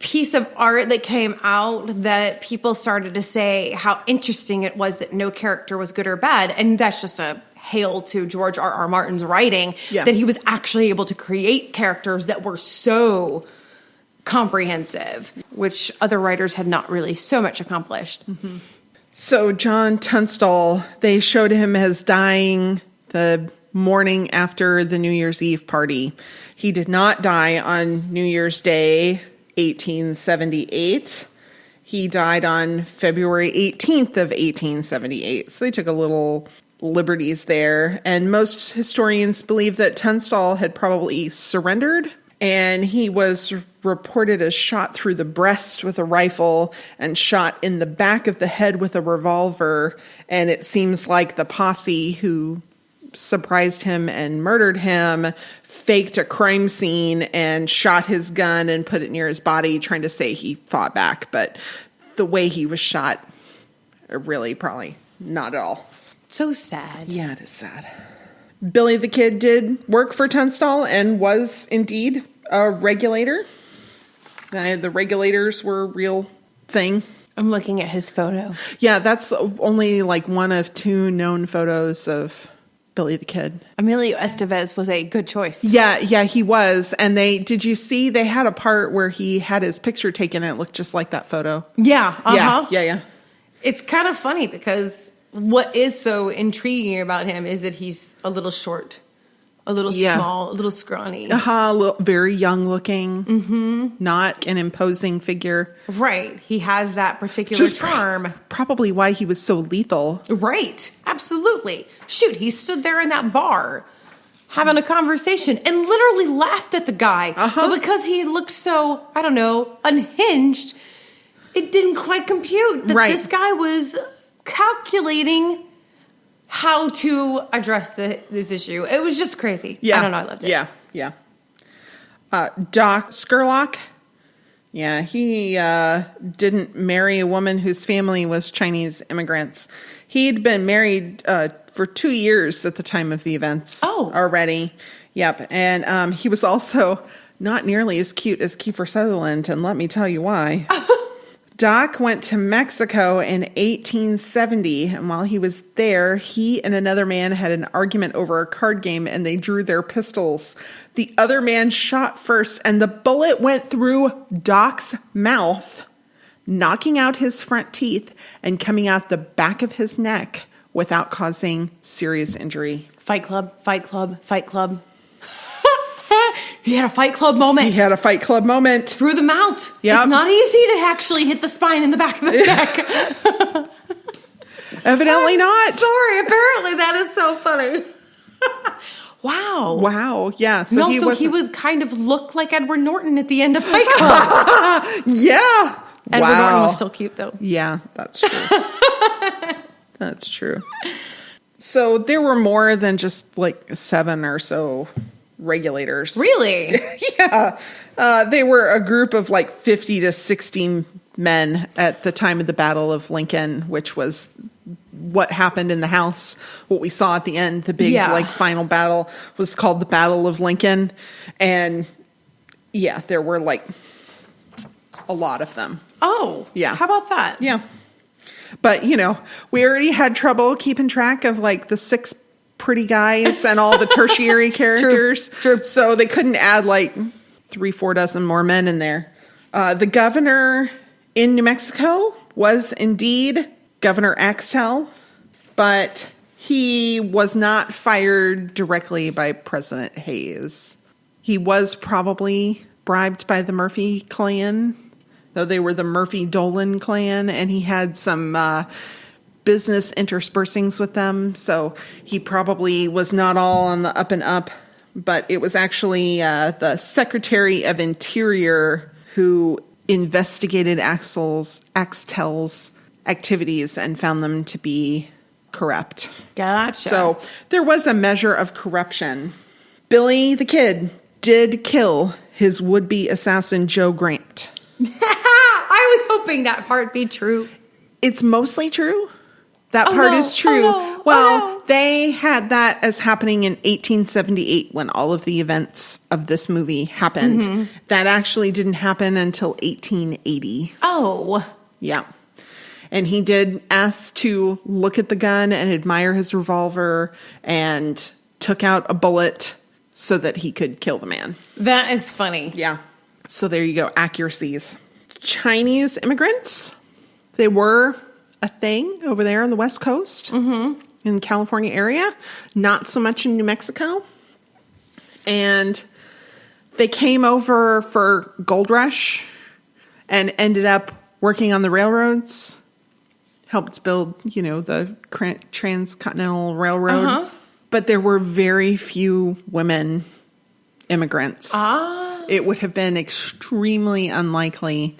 piece of art that came out that people started to say how interesting it was that no character was good or bad. And that's just a hail to George R.R. Martin's writing, Yeah. that he was actually able to create characters that were so comprehensive, which other writers had not really so much accomplished. Mm-hmm. So John Tunstall, they showed him as dying the morning after the New Year's Eve party. He did not die on New Year's Day, 1878. He died on February 18th of 1878. So they took a little liberties there. And most historians believe that Tunstall had probably surrendered, and he was reported as shot through the breast with a rifle and shot in the back of the head with a revolver. And it seems like the posse who surprised him and murdered him faked a crime scene and shot his gun and put it near his body, trying to say he fought back. But the way he was shot, really probably not at all. So sad. Yeah, it is sad. Billy the Kid did work for Tunstall and was indeed a regulator. The Regulators were a real thing. I'm looking at his photo. Yeah, that's only like one of two known photos of Billy the Kid. Emilio Estevez was a good choice. Yeah, he was. And did you see they had a part where he had his picture taken and it looked just like that photo? Yeah. Uh-huh. Yeah. It's kind of funny because what is so intriguing about him is that he's a little short, a little small, a little scrawny. Very young looking, not an imposing figure. Right. He has that particular charm. Probably why he was so lethal. Right. Absolutely. Shoot, he stood there in that bar having a conversation and literally laughed at the guy. But because he looked so, I don't know, unhinged, it didn't quite compute that this guy was calculating how to address this issue. It was just crazy. Yeah. I don't know. I loved it. Yeah. Doc Scurlock. Yeah, he didn't marry a woman whose family was Chinese immigrants. He'd been married for 2 years at the time of the events already. Yep. And he was also not nearly as cute as Kiefer Sutherland, and let me tell you why. Doc went to Mexico in 1870, and while he was there, he and another man had an argument over a card game, and they drew their pistols. The other man shot first, and the bullet went through Doc's mouth, knocking out his front teeth and coming out the back of his neck without causing serious injury. Fight Club, Fight Club, Fight Club. He had a Fight Club moment. Through the mouth. Yep. It's not easy to actually hit the spine in the back of the neck. Evidently not. Sorry, apparently that is so funny. Wow. Yeah. So he would kind of look like Edward Norton at the end of Fight Club. Yeah. Edward Norton was still cute, though. Yeah, that's true. That's true. So there were more than just like 7 or so regulators. Really? Yeah. They were a group of like 50 to 60 men at the time of the Battle of Lincoln, which was what happened in the House. What we saw at the end, the big final battle, was called the Battle of Lincoln. And yeah, there were like a lot of them. Oh. Yeah. How about that? Yeah. But, we already had trouble keeping track of like the 6 pretty guys and all the tertiary characters. True. So they couldn't add like 3-4 dozen more men in there. The governor in New Mexico was indeed Governor Axtell, but he was not fired directly by President Hayes. He was probably bribed by the Murphy clan, though they were the Murphy-Dolan clan, and he had some business interspersings with them, so he probably was not all on the up and up, but it was actually the Secretary of Interior who investigated Axtell's activities and found them to be corrupt. Gotcha. So there was a measure of corruption. Billy the Kid did kill his would-be assassin, Joe Grant. I was hoping that part be true. It's mostly true. That part is true. Oh, no. Well, they had that as happening in 1878 when all of the events of this movie happened. Mm-hmm. That actually didn't happen until 1880. Oh. Yeah. And he did ask to look at the gun and admire his revolver and took out a bullet so that he could kill the man. That is funny. Yeah. So there you go. Accuracies. Chinese immigrants. They were a thing over there on the West Coast in the California area. Not so much in New Mexico. And they came over for gold rush and ended up working on the railroads. Helped build, the Transcontinental Railroad. Uh-huh. But there were very few women immigrants. Ah. It would have been extremely unlikely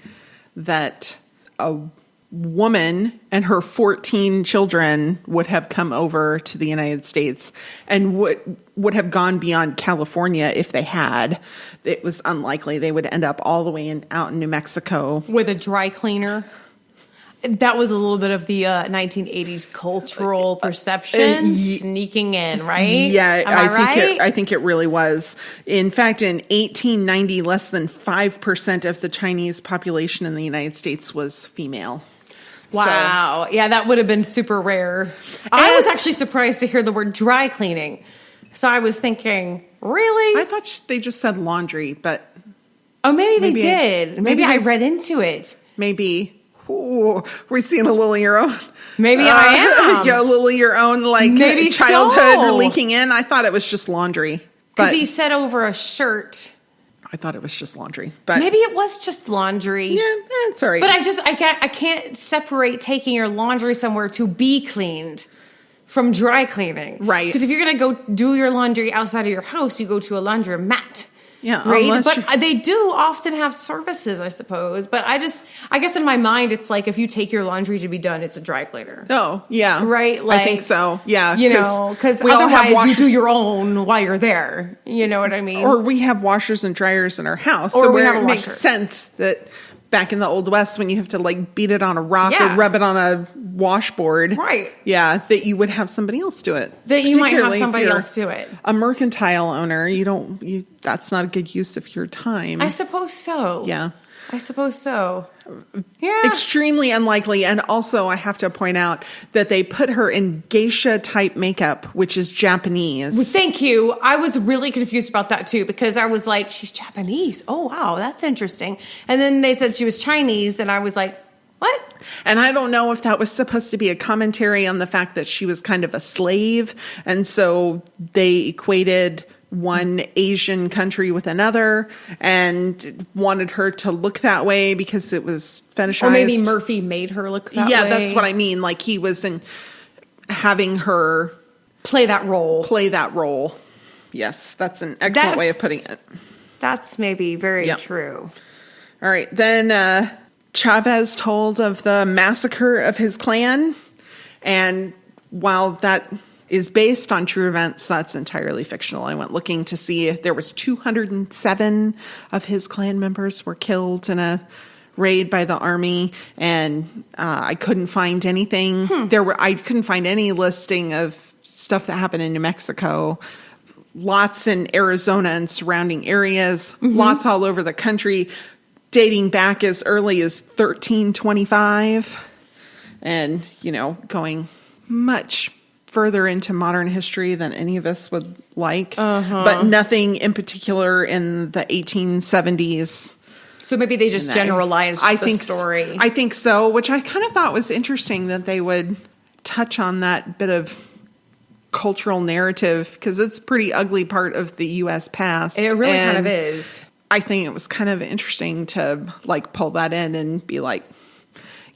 that a woman and her 14 children would have come over to the United States and would have gone beyond California if they had. It was unlikely. They would end up all the way out in New Mexico. With a dry cleaner. That was a little bit of the 1980s cultural perception sneaking in, right? Yeah, right? I think it really was. In fact, in 1890, less than 5% of the Chinese population in the United States was female. Wow. So, yeah, that would have been super rare. I was actually surprised to hear the word dry cleaning. So I was thinking, really? I thought they just said laundry, but... Oh, maybe they did. Maybe I read into it. Maybe... Ooh, we're seeing a little of your own. Maybe I am. Yeah, a little of your own, maybe childhood leaking in. I thought it was just laundry. Because he said over a shirt. I thought it was just laundry. But maybe it was just laundry. Yeah, it's all right. But I can't separate taking your laundry somewhere to be cleaned from dry cleaning. Right. Because if you're going to go do your laundry outside of your house, you go to a laundromat. Yeah, right. But they do often have services, I suppose. But I guess in my mind, it's like if you take your laundry to be done, it's a dry cleaner. Oh, yeah. Right? I think so. Yeah. Because otherwise you do your own while you're there. You know what I mean? Or we have washers and dryers in our house. Or so we have a it makes washer. sense that back in the Old West when you have to beat it on a rock or rub it on a washboard. Right. Yeah, that you would have somebody else do it. That you might have somebody else do it. A mercantile owner, that's not a good use of your time. I suppose so. Yeah. I suppose so. Yeah. Extremely unlikely. And also, I have to point out that they put her in geisha-type makeup, which is Japanese. Well, thank you. I was really confused about that, too, because I was like, she's Japanese. Oh, wow, that's interesting. And then they said she was Chinese, and I was like, what? And I don't know if that was supposed to be a commentary on the fact that she was kind of a slave. And so they equated one Asian country with another and wanted her to look that way because it was fetishized. Or maybe Murphy made her look that way. Yeah, that's what I mean. Like he was having her play that role. Yes, that's an excellent way of putting it. That's maybe very true. All right. Then Chavez told of the massacre of his clan. And while that is based on true events, that's entirely fictional. I went looking to see if there was 207 of his clan members were killed in a raid by the army, and I couldn't find anything. I couldn't find any listing of stuff that happened in New Mexico. Lots in Arizona and surrounding areas. Lots all over the country, dating back as early as 1325, and going much further into modern history than any of us would like, but nothing in particular in the 1870s. So maybe they just generalized the story. I think so, which I kind of thought was interesting that they would touch on that bit of cultural narrative because it's a pretty ugly part of the U.S. past. It really kind of is. I think it was kind of interesting to pull that in and be like,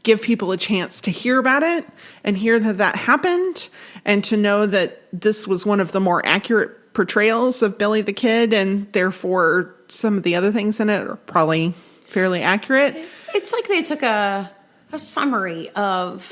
give people a chance to hear about it and hear that happened and to know that this was one of the more accurate portrayals of Billy the Kid and therefore some of the other things in it are probably fairly accurate. It's like they took a summary of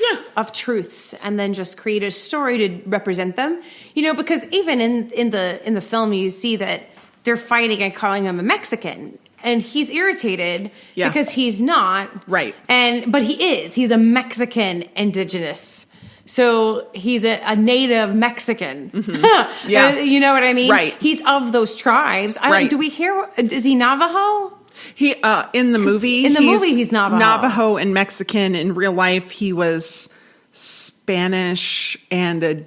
truths, and then just create a story to represent them. Because even in the film, you see that they're fighting and calling him a Mexican, and he's irritated because he's not right. But he is. He's a Mexican indigenous. So he's a native Mexican. Mm-hmm. Yeah. You know what I mean? Right. He's of those tribes. Right. Do we hear? Is he Navajo? He in the movie. He's Navajo. Navajo and Mexican. In real life, he was Spanish and a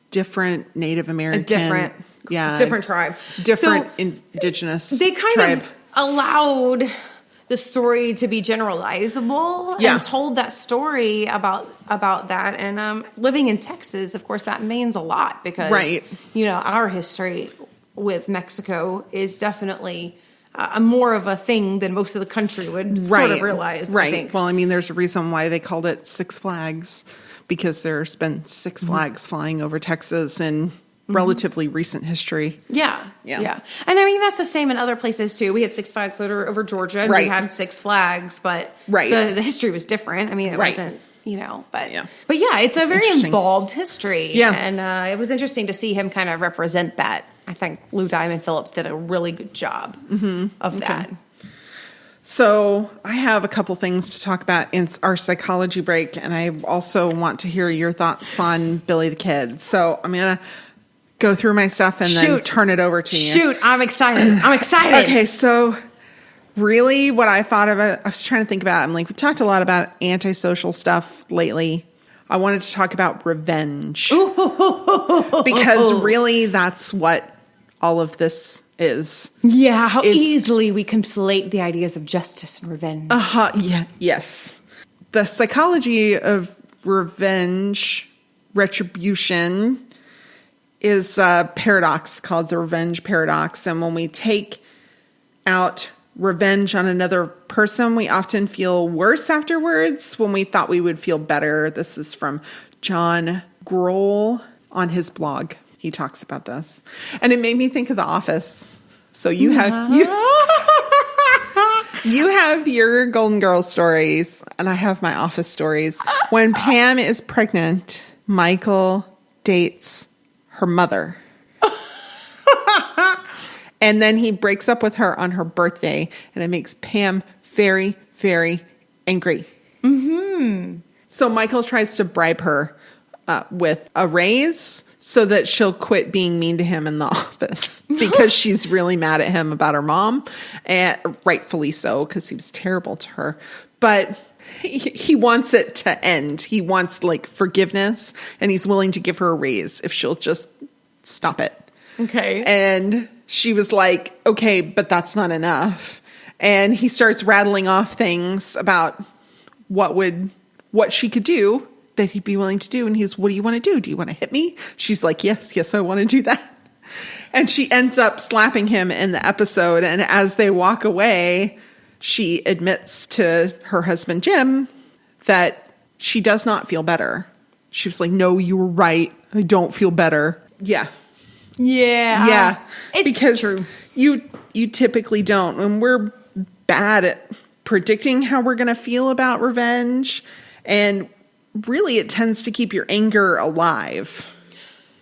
different Native American. Different tribe. Different indigenous. They kind tribe. of allowed the story to be generalizable and told that story about that. And living in Texas, of course, that means a lot because our history with Mexico is definitely more of a thing than most of the country would sort of realize. Right. I think. Well, I mean, there's a reason why they called it Six Flags, because there's been Six Flags flying over Texas in relatively recent history. Yeah. And I mean, that's the same in other places too. We had Six Flags over Georgia, and we had Six Flags, but the history was different. I mean, it wasn't, but it's a very involved history. Yeah. And it was interesting to see him kind of represent that. I think Lou Diamond Phillips did a really good job of that. So I have a couple things to talk about in our psychology break, and I also want to hear your thoughts on Billy the Kid. So I'm going to go through my stuff and then turn it over to you. Shoot, I'm excited. Okay, so really what I thought of it, I was trying to think about, we talked a lot about antisocial stuff lately. I wanted to talk about revenge. Because really that's what all of this is. Yeah, how easily we conflate the ideas of justice and revenge. Yes. The psychology of revenge, retribution, is a paradox called the revenge paradox. And when we take out revenge on another person, we often feel worse afterwards when we thought we would feel better. This is from John Grohl on his blog. He talks about this. And it made me think of The Office. So you have you have your Golden Girls stories, and I have my Office stories. When Pam is pregnant, Michael dates her mother. And then he breaks up with her on her birthday, and it makes Pam very, very angry. Mm-hmm. So Michael tries to bribe her with a raise so that she'll quit being mean to him in the office because she's really mad at him about her mom, and rightfully so because he was terrible to her. But he wants it to end. He wants forgiveness, and he's willing to give her a raise if she'll just stop it. Okay. And she was like, okay, but that's not enough. And he starts rattling off things about what she could do that he'd be willing to do. And he's, what do you want to do? Do you want to hit me? She's like, yes, I want to do that. And she ends up slapping him in the episode. And as they walk away, she admits to her husband, Jim, that she does not feel better. She was like, no, you were right. I don't feel better. Yeah. It's because true. You typically don't. And we're bad at predicting how we're going to feel about revenge. And really, it tends to keep your anger alive.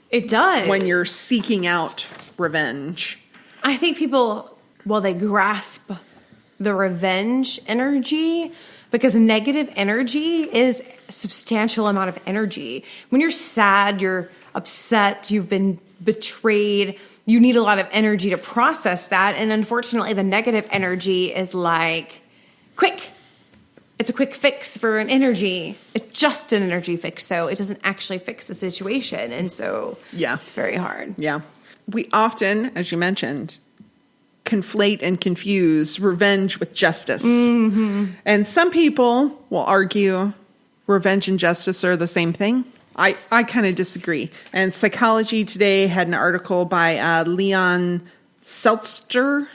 It does. When you're seeking out revenge. I think people, they grasp the revenge energy, because negative energy is a substantial amount of energy. When you're sad, you're upset, you've been betrayed, you need a lot of energy to process that. And unfortunately, the negative energy is quick. It's a quick fix for an energy. It's just an energy fix, though. It doesn't actually fix the situation. And so it's very hard. Yeah. We often, as you mentioned, conflate and confuse revenge with justice. Mm-hmm. And some people will argue revenge and justice are the same thing. I kind of disagree. And Psychology Today had an article by Leon Seltzer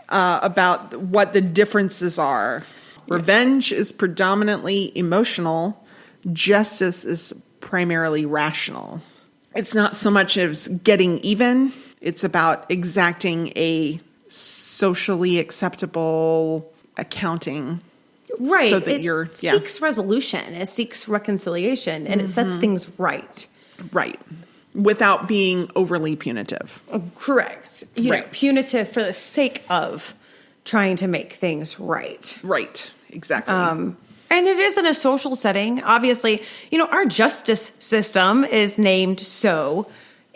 about what the differences are. Revenge is predominantly emotional. Justice is primarily rational. It's not so much as getting even. It's about exacting a socially acceptable accounting Right. So that it seeks resolution. It seeks reconciliation, and it sets things right. Right. Without being overly punitive. Correct. You know, punitive for the sake of trying to make things right. Right. Exactly. And it is in a social setting. Obviously, you know, our justice system is named so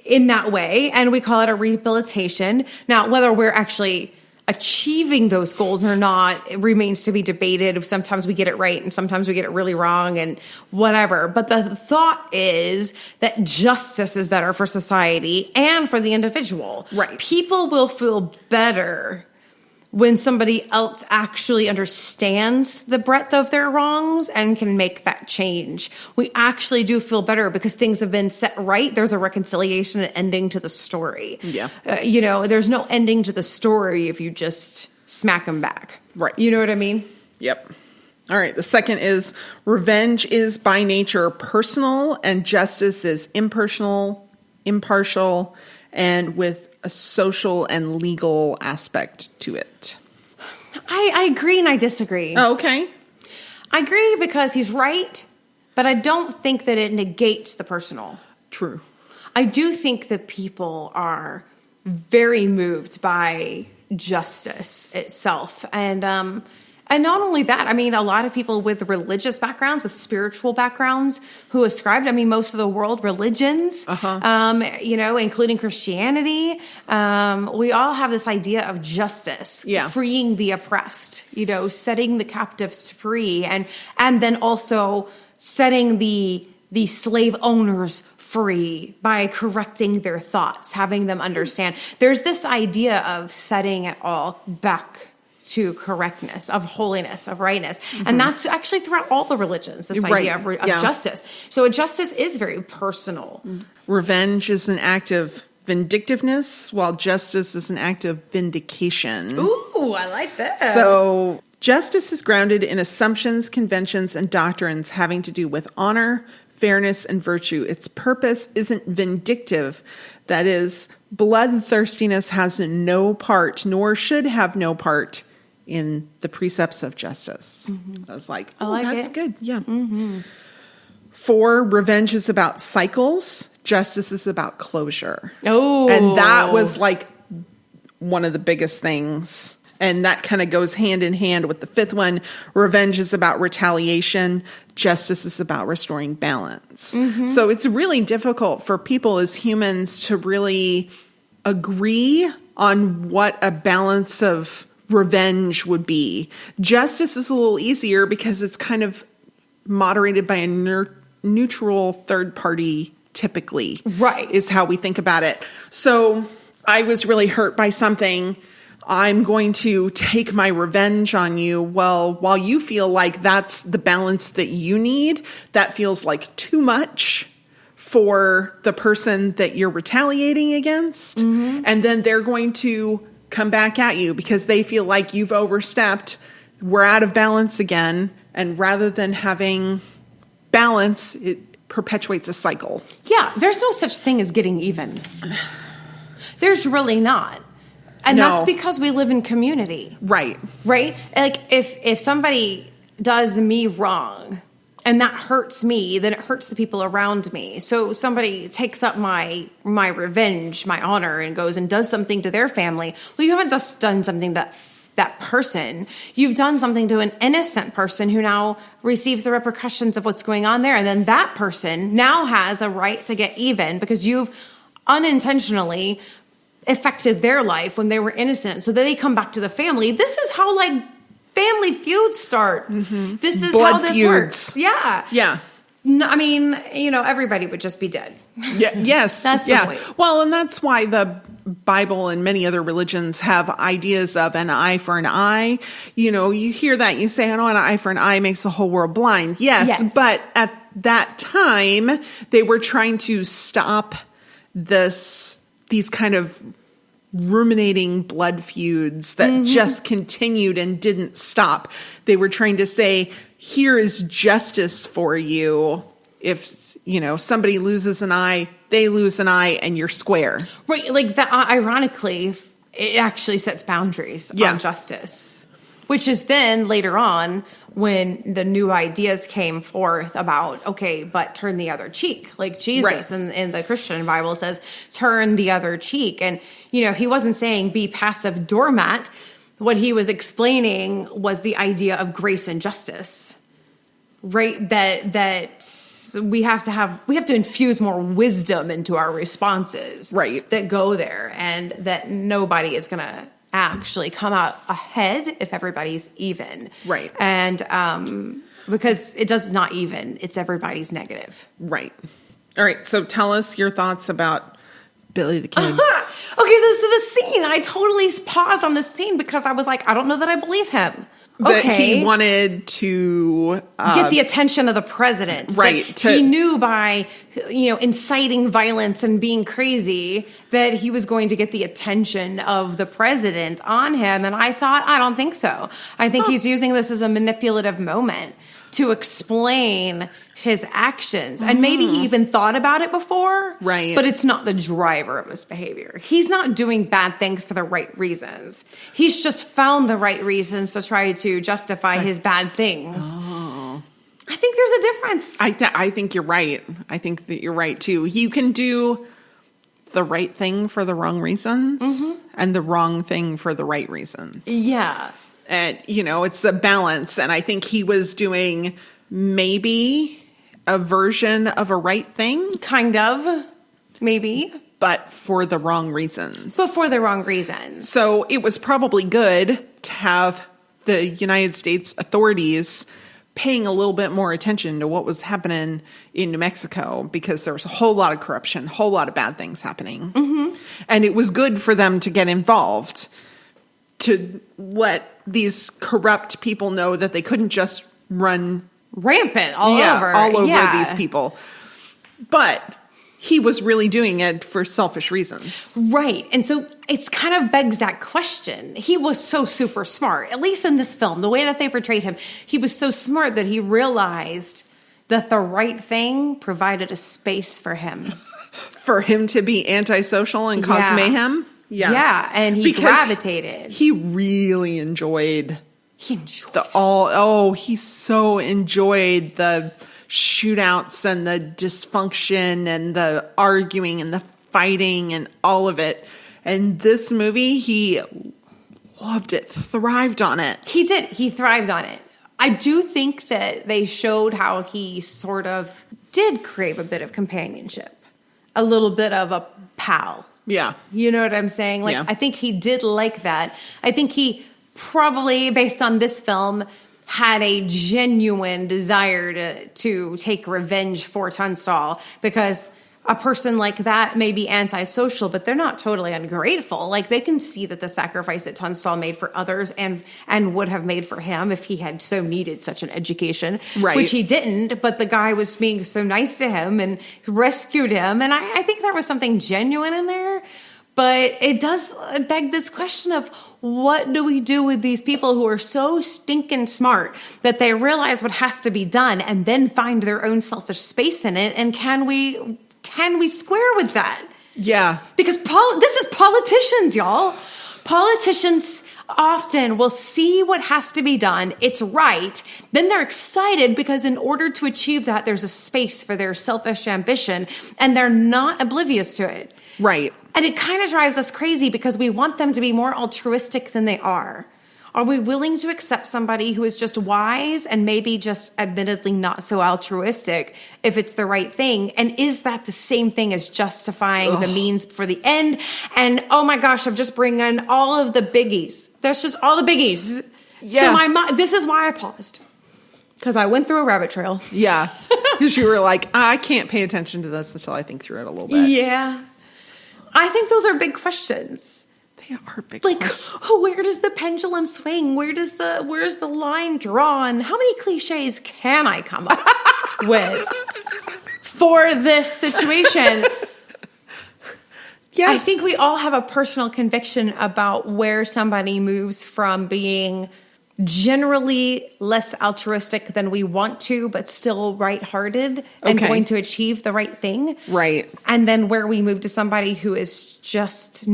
in that way, and we call it a rehabilitation. Now, whether we're actually achieving those goals or not, it remains to be debated. Sometimes we get it right and sometimes we get it really wrong and whatever. But the thought is that justice is better for society and for the individual. Right. People will feel better when somebody else actually understands the breadth of their wrongs and can make that change. We actually do feel better because things have been set right. There's a reconciliation and ending to the story. Yeah. You know, there's no ending to the story if you just smack them back. Right. You know what I mean? Yep. All right. The second is revenge is by nature personal and justice is impartial, and with a social and legal aspect to it. I agree and I disagree. Oh, okay. I agree because he's right, but I don't think that it negates the personal. True. I do think that people are very moved by justice itself. And not only that, I mean, a lot of people with religious backgrounds, with spiritual backgrounds who ascribed, I mean, most of the world religions, you know, including Christianity, we all have this idea of justice, freeing the oppressed, you know, setting the captives free and then also setting the slave owners free by correcting their thoughts, having them understand. There's this idea of setting it all back to correctness, of holiness, of rightness. And that's actually throughout all the religions, this idea of justice. So justice is very personal. Revenge is an act of vindictiveness, while justice is an act of vindication. Ooh, I like that. So justice is grounded in assumptions, conventions, and doctrines having to do with honor, fairness, and virtue. Its purpose isn't vindictive. That is, bloodthirstiness has no part, nor should have no part in the precepts of justice. I was like, oh, that's good. Yeah. 4, revenge is about cycles. Justice is about closure. Oh. And that was like one of the biggest things. And that kind of goes hand in hand with the 5th one. Revenge is about retaliation. Justice is about restoring balance. So it's really difficult for people as humans to really agree on what a balance of revenge would be. Justice is a little easier because it's kind of moderated by a neutral third party, typically. Right. Is how we think about it. So I was really hurt by something. I'm going to take my revenge on you. Well, while you feel like that's the balance that you need, that feels like too much for the person that you're retaliating against. And then they're going to come back at you because they feel like you've overstepped. We're out of balance again. And rather than having balance, it perpetuates a cycle. Yeah, there's no such thing as getting even. There's really not. And that's because we live in community. Right. Right? Like if somebody does me wrong and that hurts me, then it hurts the people around me. So somebody takes up my revenge, my honor, and goes and does something to their family. Well, you haven't just done something to that person. You've done something to an innocent person who now receives the repercussions of what's going on there. And then that person now has a right to get even because you've unintentionally affected their life when they were innocent. So then they come back to the family. This is how like family feuds start. This is Blood how this feuds. works. Yeah. Yeah. No, I mean, you know, everybody would just be dead. Yeah. Yes. That's the point. Well, and that's why the Bible and many other religions have ideas of an eye for an eye. You know, you hear that, you say, oh, an eye for an eye makes the whole world blind. Yes. But at that time, they were trying to stop these kind of ruminating blood feuds that just continued and didn't stop. They were trying to say, here is justice for you. If, you know, somebody loses an eye, they lose an eye and you're square. Right. Like that, ironically, it actually sets boundaries on justice, which is then later on when the new ideas came forth about, okay, but turn the other cheek. Like Jesus in the Christian Bible says, turn the other cheek. And, he wasn't saying be passive doormat. What he was explaining was the idea of grace and justice, right? That we have to infuse more wisdom into our responses, right? That go there, and that nobody is going to actually come out ahead if everybody's even. Right. And because it does not even, it's everybody's negative. Right. All right. So tell us your thoughts about Billy the Kid. Okay, this is the scene. I totally paused on this scene because I was like, I don't know that I believe him. That he wanted to get the attention of the president. Right. He knew by, inciting violence and being crazy that he was going to get the attention of the president on him. And I thought, I don't think so. I think he's using this as a manipulative moment to explain his actions. And maybe he even thought about it before. Right. But it's not the driver of his behavior. He's not doing bad things for the right reasons. He's just found the right reasons to try to justify his bad things. Oh. I think there's a difference. I think you're right. I think that you're right, too. You can do the right thing for the wrong reasons and the wrong thing for the right reasons. Yeah. And, it's a balance. And I think he was doing maybe a version of a right thing. Kind of. Maybe. But for the wrong reasons. But for the wrong reasons. So it was probably good to have the United States authorities paying a little bit more attention to what was happening in New Mexico, because there was a whole lot of corruption, a whole lot of bad things happening. And it was good for them to get involved, to let these corrupt people know that they couldn't just run rampant all over these people. But he was really doing it for selfish reasons. Right. And so it's kind of begs that question. He was so super smart, at least in this film, the way that they portrayed him. He was so smart that he realized that the right thing provided a space for him. For him to be antisocial and cause mayhem? Yeah. Yeah, and he gravitated. He really enjoyed he so enjoyed the shootouts and the dysfunction and the arguing and the fighting and all of it. And this movie, he loved it, thrived on it. He did. He thrived on it. I do think that they showed how he sort of did crave a bit of companionship, a little bit of a pal. Yeah. You know what I'm saying? Like, I think he did like that. I think he probably, based on this film, had a genuine desire to take revenge for Tunstall, because a person like that may be antisocial, but they're not totally ungrateful. Like, they can see that the sacrifice that Tunstall made for others and would have made for him if he had so needed such an education, which he didn't. But the guy was being so nice to him and rescued him. And I think there was something genuine in there. But it does beg this question of, what do we do with these people who are so stinking smart that they realize what has to be done and then find their own selfish space in it? And can we square with that? Yeah. Because this is politicians, y'all. Politicians often will see what has to be done. It's right. Then they're excited because in order to achieve that, there's a space for their selfish ambition, and they're not oblivious to it. Right. And it kind of drives us crazy because we want them to be more altruistic than they are. Are we willing to accept somebody who is just wise and maybe just admittedly not so altruistic if it's the right thing? And is that the same thing as justifying the means for the end? And oh my gosh, I'm just bringing all of the biggies. There's just all the biggies. Yeah. So this is why I paused. Because I went through a rabbit trail. Yeah. Because you were like, I can't pay attention to this until I think through it a little bit. Yeah. I think those are big questions. They are big like, questions. Where does the pendulum swing? Where's the line drawn? How many cliches can I come up with for this situation? Yeah. I think we all have a personal conviction about where somebody moves from being generally less altruistic than we want to, but still right-hearted and going to achieve the right thing. Right. And then where we move to somebody who is just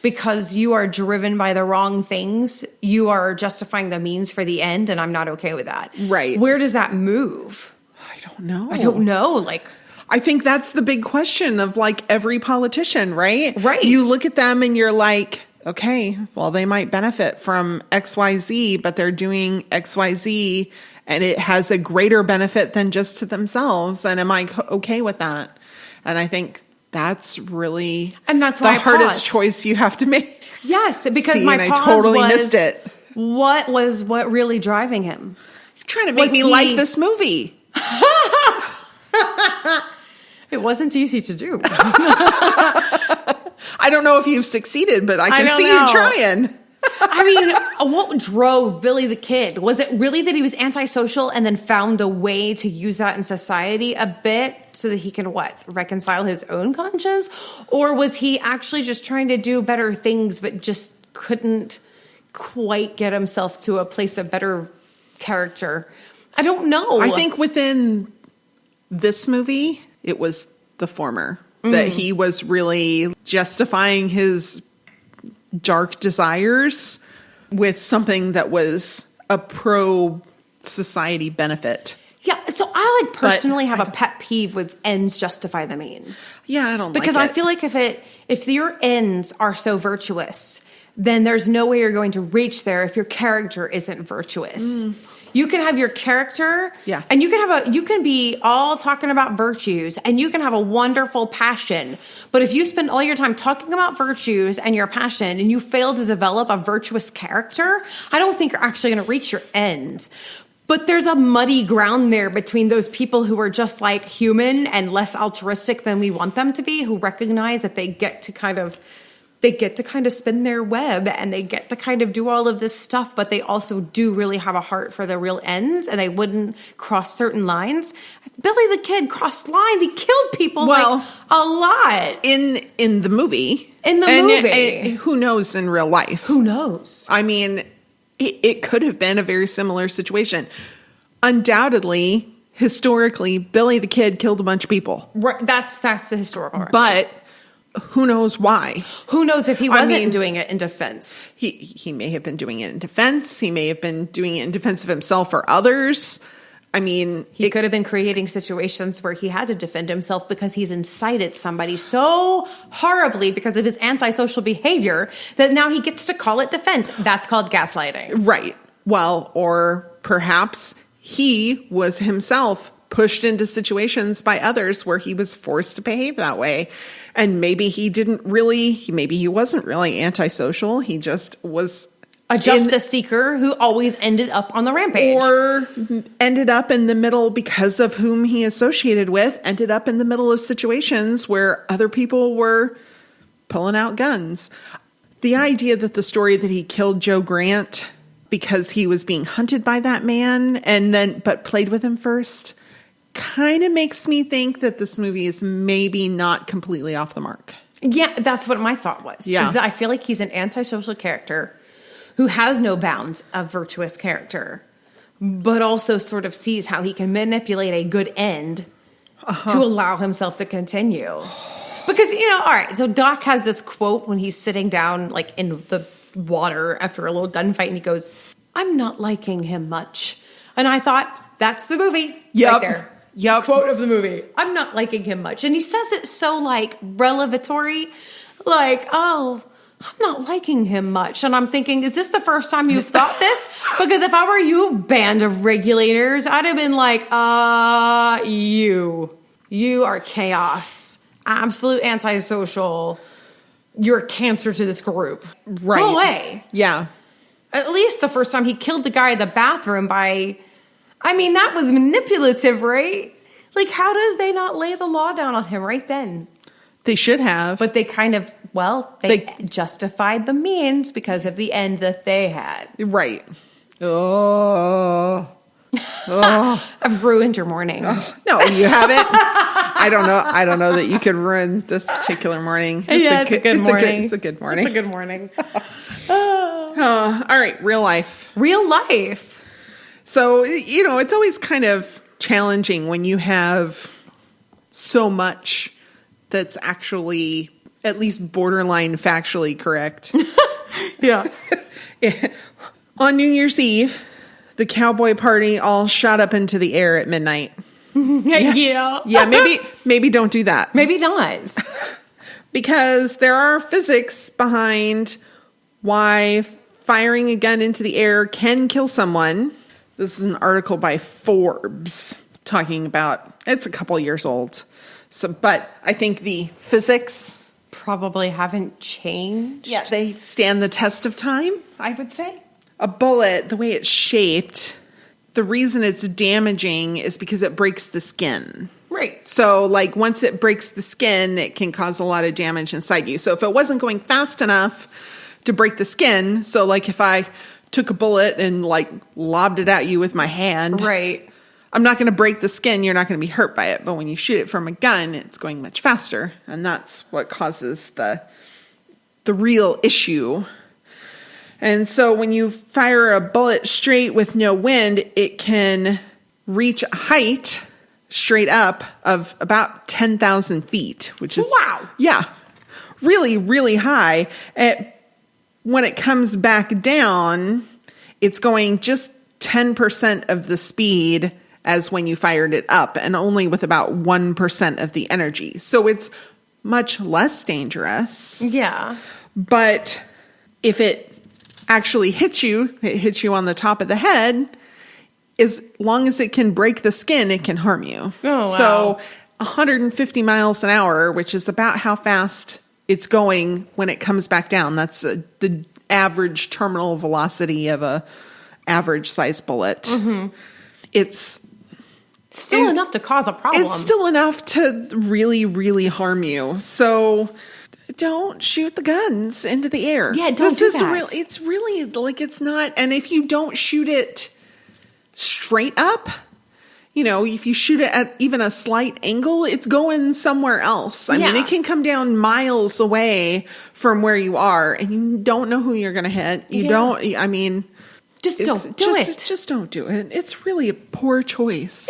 because you are driven by the wrong things, you are justifying the means for the end, and I'm not okay with that. Right. Where does that move? I don't know. I don't know. Like, I think that's the big question of like every politician, right? Right. You look at them and you're like, okay, well, they might benefit from XYZ, but they're doing XYZ and it has a greater benefit than just to themselves. And am I okay with that? And I think that's really and that's why the hardest choice you have to make. Yes, because See, my and pause I totally was, missed it. What really driving him? You're trying to make me like this movie. It wasn't easy to do. I don't know if you've succeeded, but I can see you trying. I mean, what drove Billy the Kid? Was it really that he was antisocial and then found a way to use that in society a bit so that he can, reconcile his own conscience? Or was he actually just trying to do better things but just couldn't quite get himself to a place of better character? I don't know. I think within this movie, it was the former. That he was really justifying his dark desires with something that was a pro-society benefit. Yeah, so I personally have a pet peeve with ends justify the means. Yeah, I don't because like it. I feel like if your ends are so virtuous, then there's no way you're going to reach there if your character isn't virtuous. You can have your character, and you can be all talking about virtues, and you can have a wonderful passion. But if you spend all your time talking about virtues and your passion, and you fail to develop a virtuous character, I don't think you're actually going to reach your ends. But there's a muddy ground there between those people who are just like human and less altruistic than we want them to be, who recognize that they get to kind of spin their web and they get to kind of do all of this stuff, but they also do really have a heart for the real ends and they wouldn't cross certain lines. Billy the Kid crossed lines. He killed people a lot. In the movie. Who knows in real life? Who knows? I mean, it could have been a very similar situation. Undoubtedly, historically, Billy the Kid killed a bunch of people. Right, that's the historical record. But who knows why? Who knows if he wasn't doing it in defense? He may have been doing it in defense. He may have been doing it in defense of himself or others. I mean, he could have been creating situations where he had to defend himself because he's incited somebody so horribly because of his antisocial behavior that now he gets to call it defense. That's called gaslighting. Right. Well, or perhaps he was himself pushed into situations by others where he was forced to behave that way. And maybe he wasn't really antisocial. He just was a justice seeker who always ended up on the rampage. Or ended up in the middle because of whom he associated with, ended up in the middle of situations where other people were pulling out guns. The idea that the story that he killed Joe Grant because he was being hunted by that man but played with him first kind of makes me think that this movie is maybe not completely off the mark. Yeah, that's what my thought was. Yeah. I feel like he's an antisocial character who has no bounds of virtuous character, but also sort of sees how he can manipulate a good end to allow himself to continue. Because, all right, so Doc has this quote when he's sitting down like in the water after a little gunfight and he goes, "I'm not liking him much." And I thought, that's the movie right there. Yep. Quote of the movie. I'm not liking him much. And he says it so like revelatory, like, "Oh, I'm not liking him much." And I'm thinking, is this the first time you've thought this? Because if I were you, band of regulators, I'd have been like, you are chaos. Absolute antisocial. You're a cancer to this group. Right. Go away. Yeah. At least the first time he killed the guy in the bathroom that was manipulative, right? Like, how does they not lay the law down on him right then? They should have. But they kind of, they justified the means because of the end that they had. Right. Oh. I've ruined your morning. No, you haven't. I don't know that you could ruin this particular morning. It's a good morning. It's a good morning. It's a good morning. All right. Real life. Real life. So, it's always kind of challenging when you have so much that's actually at least borderline factually correct. Yeah. On New Year's Eve, the cowboy party all shot up into the air at midnight. Yeah. Yeah, maybe don't do that. Maybe not. Because there are physics behind why firing a gun into the air can kill someone. This is an article by Forbes talking about, it's a couple years old. So, but I think the physics Probably haven't changed. Yeah, they stand the test of time, I would say. A bullet, the way it's shaped, the reason it's damaging is because it breaks the skin. Right. So, like, once it breaks the skin, it can cause a lot of damage inside you. So, if it wasn't going fast enough to break the skin, so, like, if I took a bullet and, like, lobbed it at you with my hand. Right. I'm not going to break the skin. You're not going to be hurt by it. But when you shoot it from a gun, it's going much faster. And that's what causes the real issue. And so when you fire a bullet straight with no wind, it can reach a height straight up of about 10,000 feet, which is, wow. Yeah, really, really high. When it comes back down, it's going just 10% of the speed as when you fired it up, and only with about 1% of the energy. So it's much less dangerous. Yeah. But if it actually hits you, it hits you on the top of the head, as long as it can break the skin, it can harm you. Oh, wow. So 150 miles an hour, which is about how fast it's going when it comes back down. That's the average terminal velocity of a average size bullet. Mm-hmm. It's still enough to cause a problem. It's still enough to really, really harm you. So don't shoot the guns into the air. Yeah, don't do that. It's really, like, it's not. And if you don't shoot it straight up, you know, if you shoot it at even a slight angle, it's going somewhere else. I mean, it can come down miles away from where you are, and you don't know who you're going to hit. You don't, I mean... Just don't do it. Just don't do it. It's really a poor choice.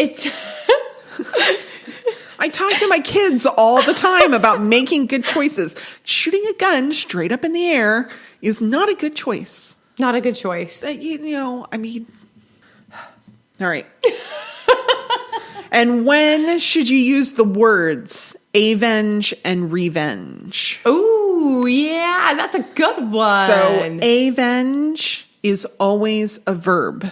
I talk to my kids all the time about making good choices. Shooting a gun straight up in the air is not a good choice. Not a good choice. You know, I mean... All right. And when should you use the words avenge and revenge? Ooh, yeah, that's a good one. So, avenge is always a verb.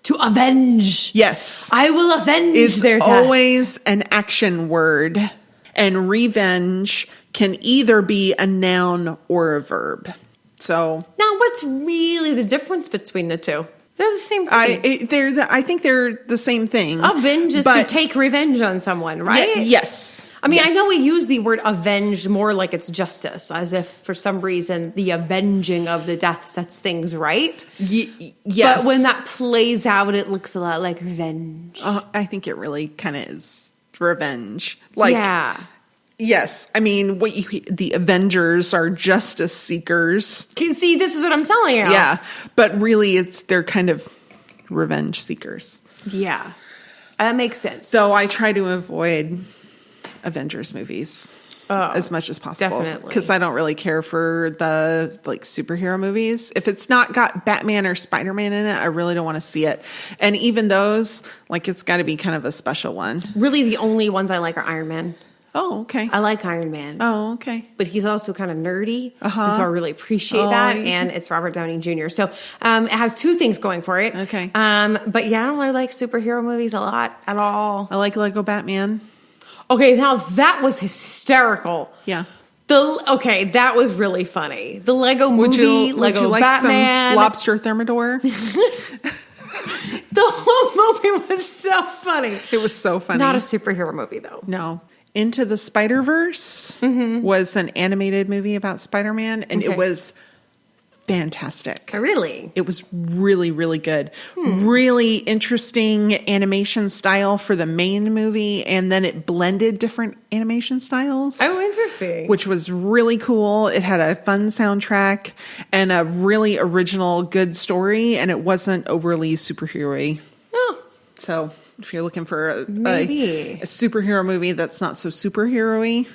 To avenge. Yes. I will avenge is their death. Always an action word. And revenge can either be a noun or a verb. So now, what's really the difference between the two? They're the same thing. I think they're the same thing. Avenge is to take revenge on someone, right? Yes. I mean, I know we use the word avenge more like it's justice, as if for some reason the avenging of the death sets things right. Yes. But when that plays out, it looks a lot like revenge. I think it really kind of is revenge. Like, yeah. Yes. I mean, the Avengers are justice seekers. See, this is what I'm telling you. Yeah. But really, they're kind of revenge seekers. Yeah. That makes sense. So I try to avoid Avengers movies as much as possible. Definitely. Because I don't really care for the superhero movies. If it's not got Batman or Spider-Man in it, I really don't want to see it. And even those, it's got to be kind of a special one. Really, the only ones I like are Iron Man. Oh, okay. I like Iron Man. Oh, okay. But he's also kind of nerdy. Uh-huh. And so I really appreciate that. And it's Robert Downey Jr. So it has two things going for it. Okay. But yeah, I don't really like superhero movies a lot at all. I like Lego Batman. Okay, now that was hysterical. Yeah. That was really funny. The Lego movie, would you like Batman. some lobster thermidor? The whole movie was so funny. It was so funny. Not a superhero movie, though. No. Into the Spider-Verse was an animated movie about Spider-Man, and it was fantastic. Really? It was really, really good. Really interesting animation style for the main movie, and then it blended different animation styles. Oh, interesting. Which was really cool. It had a fun soundtrack and a really original, good story, and it wasn't overly superhero-y. Oh. So... if you're looking for a Maybe superhero movie that's not so superhero-y,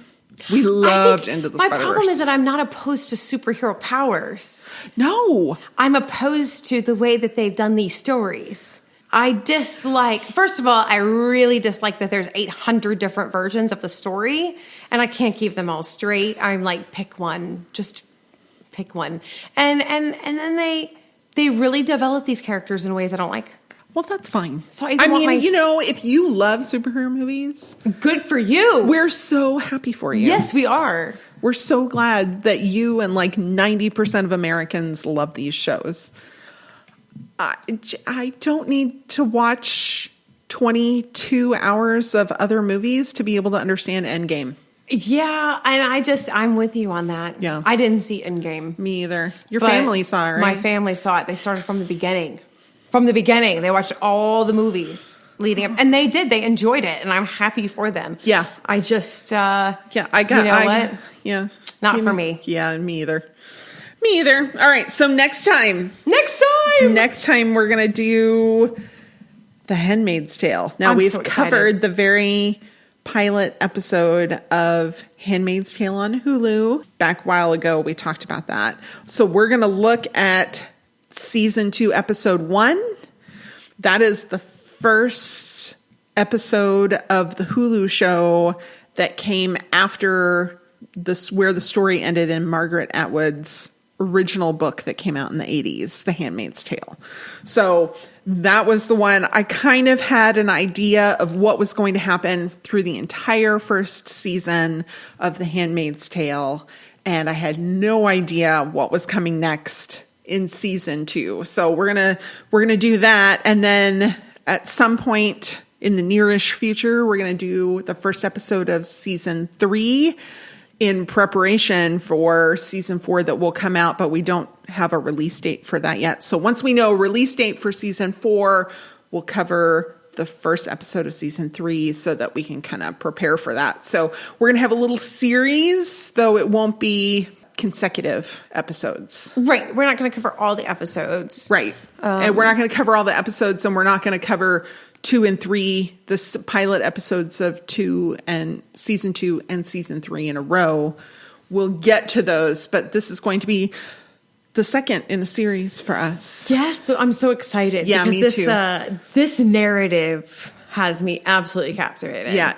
We loved Into the Spider-Verse. My problem is that I'm not opposed to superhero powers. No. I'm opposed to the way that they've done these stories. I dislike, first of all, I really dislike that there's 800 different versions of the story, and I can't keep them all straight. I'm like, pick one. Just pick one. And then they really develop these characters in ways I don't like. Well, that's fine. So I mean, if you love superhero movies, good for you. We're so happy for you. Yes, we are. We're so glad that you and like 90% of Americans love these shows. I don't need to watch 22 hours of other movies to be able to understand Endgame. Yeah, and I'm with you on that. Yeah. I didn't see Endgame. Me either. Your family saw it, right? My family saw it. They started from the beginning. From the beginning. They watched all the movies leading up. And they did. They enjoyed it. And I'm happy for them. Yeah. I just... what? Yeah. Not for me. Yeah, me either. Me either. All right, so next time we're going to do The Handmaid's Tale. Now, we've covered the very pilot episode of Handmaid's Tale on Hulu. Back a while ago, we talked about that. So we're going to look at Season 2, Episode 1. That is the first episode of the Hulu show that came after this, where the story ended in Margaret Atwood's original book that came out in the 80s, The Handmaid's Tale. So that was the one. I kind of had an idea of what was going to happen through the entire first season of The Handmaid's Tale, and I had no idea what was coming next in season 2. So we're gonna do that, and then at some point in the nearish future, we're gonna do the first episode of season 3 in preparation for season 4 that will come out, but we don't have a release date for that yet. So once we know a release date for season 4, we'll cover the first episode of season 3 so that we can kind of prepare for that. So we're going to have a little series, though it won't be consecutive episodes. Right. We're not going to cover all the episodes. Right. And we're not going to cover all the episodes, and we're not going to cover 2 and 3, the pilot episodes of 2 and season 2 and season 3 in a row. We'll get to those, but this is going to be the second in a series for us. Yes, so I'm so excited. Yeah, because me too. This narrative has me absolutely captivated. Yeah,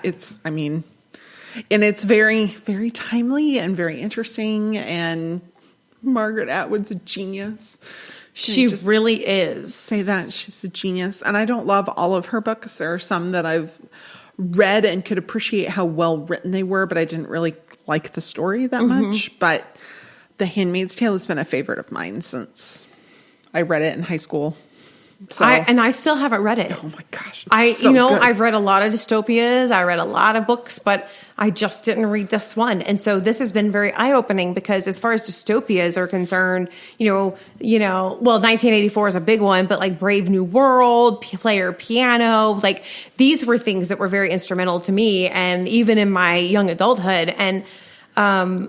and it's very, very timely and very interesting, and Margaret Atwood's a genius. She really is. Say that. She's a genius. And I don't love all of her books. There are some that I've read and could appreciate how well written they were, but I didn't really like the story that much. But The Handmaid's Tale has been a favorite of mine since I read it in high school. So, I still haven't read it. Oh my gosh. It's so good. I've read a lot of dystopias. I read a lot of books, but I just didn't read this one. And so this has been very eye-opening because as far as dystopias are concerned, 1984 is a big one, but like Brave New World, Player Piano, like these were things that were very instrumental to me. And even in my young adulthood, and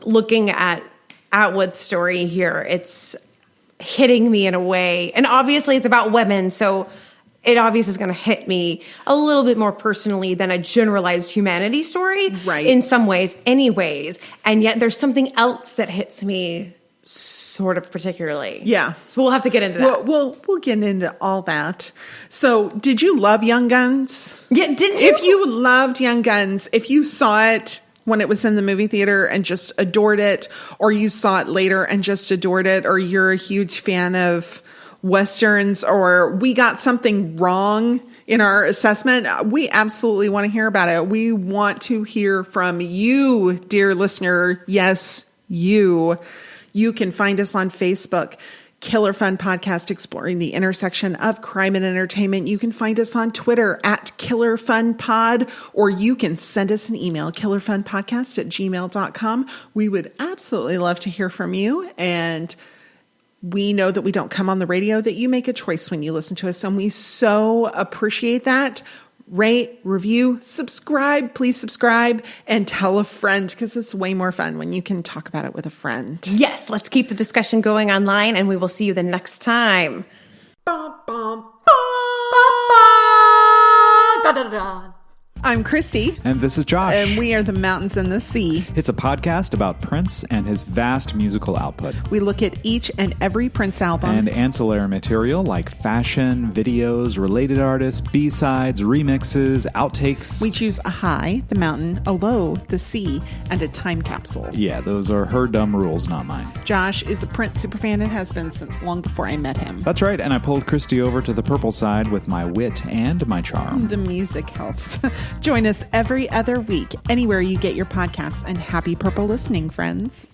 looking at Atwood's story here, it's hitting me in a way. And obviously it's about women, so it obviously is going to hit me a little bit more personally than a generalized humanity story. Right. In some ways, anyways. And yet there's something else that hits me sort of particularly. Yeah. So we'll have to get into that. We'll get into all that. So did you love Young Guns? Yeah, didn't you? If you loved Young Guns, if you saw it when it was in the movie theater and just adored it, or you saw it later and just adored it, or you're a huge fan of Westerns, or we got something wrong in our assessment, we absolutely want to hear about it. We want to hear from you, dear listener. Yes, you. You can find us on Facebook, Killer Fun Podcast, exploring the intersection of crime and entertainment. You can find us on Twitter at Killer Fun Pod, or you can send us an email, killerfunpodcast@gmail.com. We would absolutely love to hear from you. And we know that we don't come on the radio, that you make a choice when you listen to us. And we so appreciate that. Rate, review, subscribe, please subscribe, and tell a friend, because it's way more fun when you can talk about it with a friend. Yes, let's keep the discussion going online, and we will see you the next time. Bum, bum, bum. Da, da, da. I'm Christy. And this is Josh. And we are the Mountains and the Sea. It's a podcast about Prince and his vast musical output. We look at each and every Prince album. And ancillary material like fashion, videos, related artists, B-sides, remixes, outtakes. We choose a high, the mountain, a low, the sea, and a time capsule. Yeah, those are her dumb rules, not mine. Josh is a Prince superfan and has been since long before I met him. That's right, and I pulled Christy over to the purple side with my wit and my charm. The music helped. Join us every other week, anywhere you get your podcasts, and happy purple listening, friends.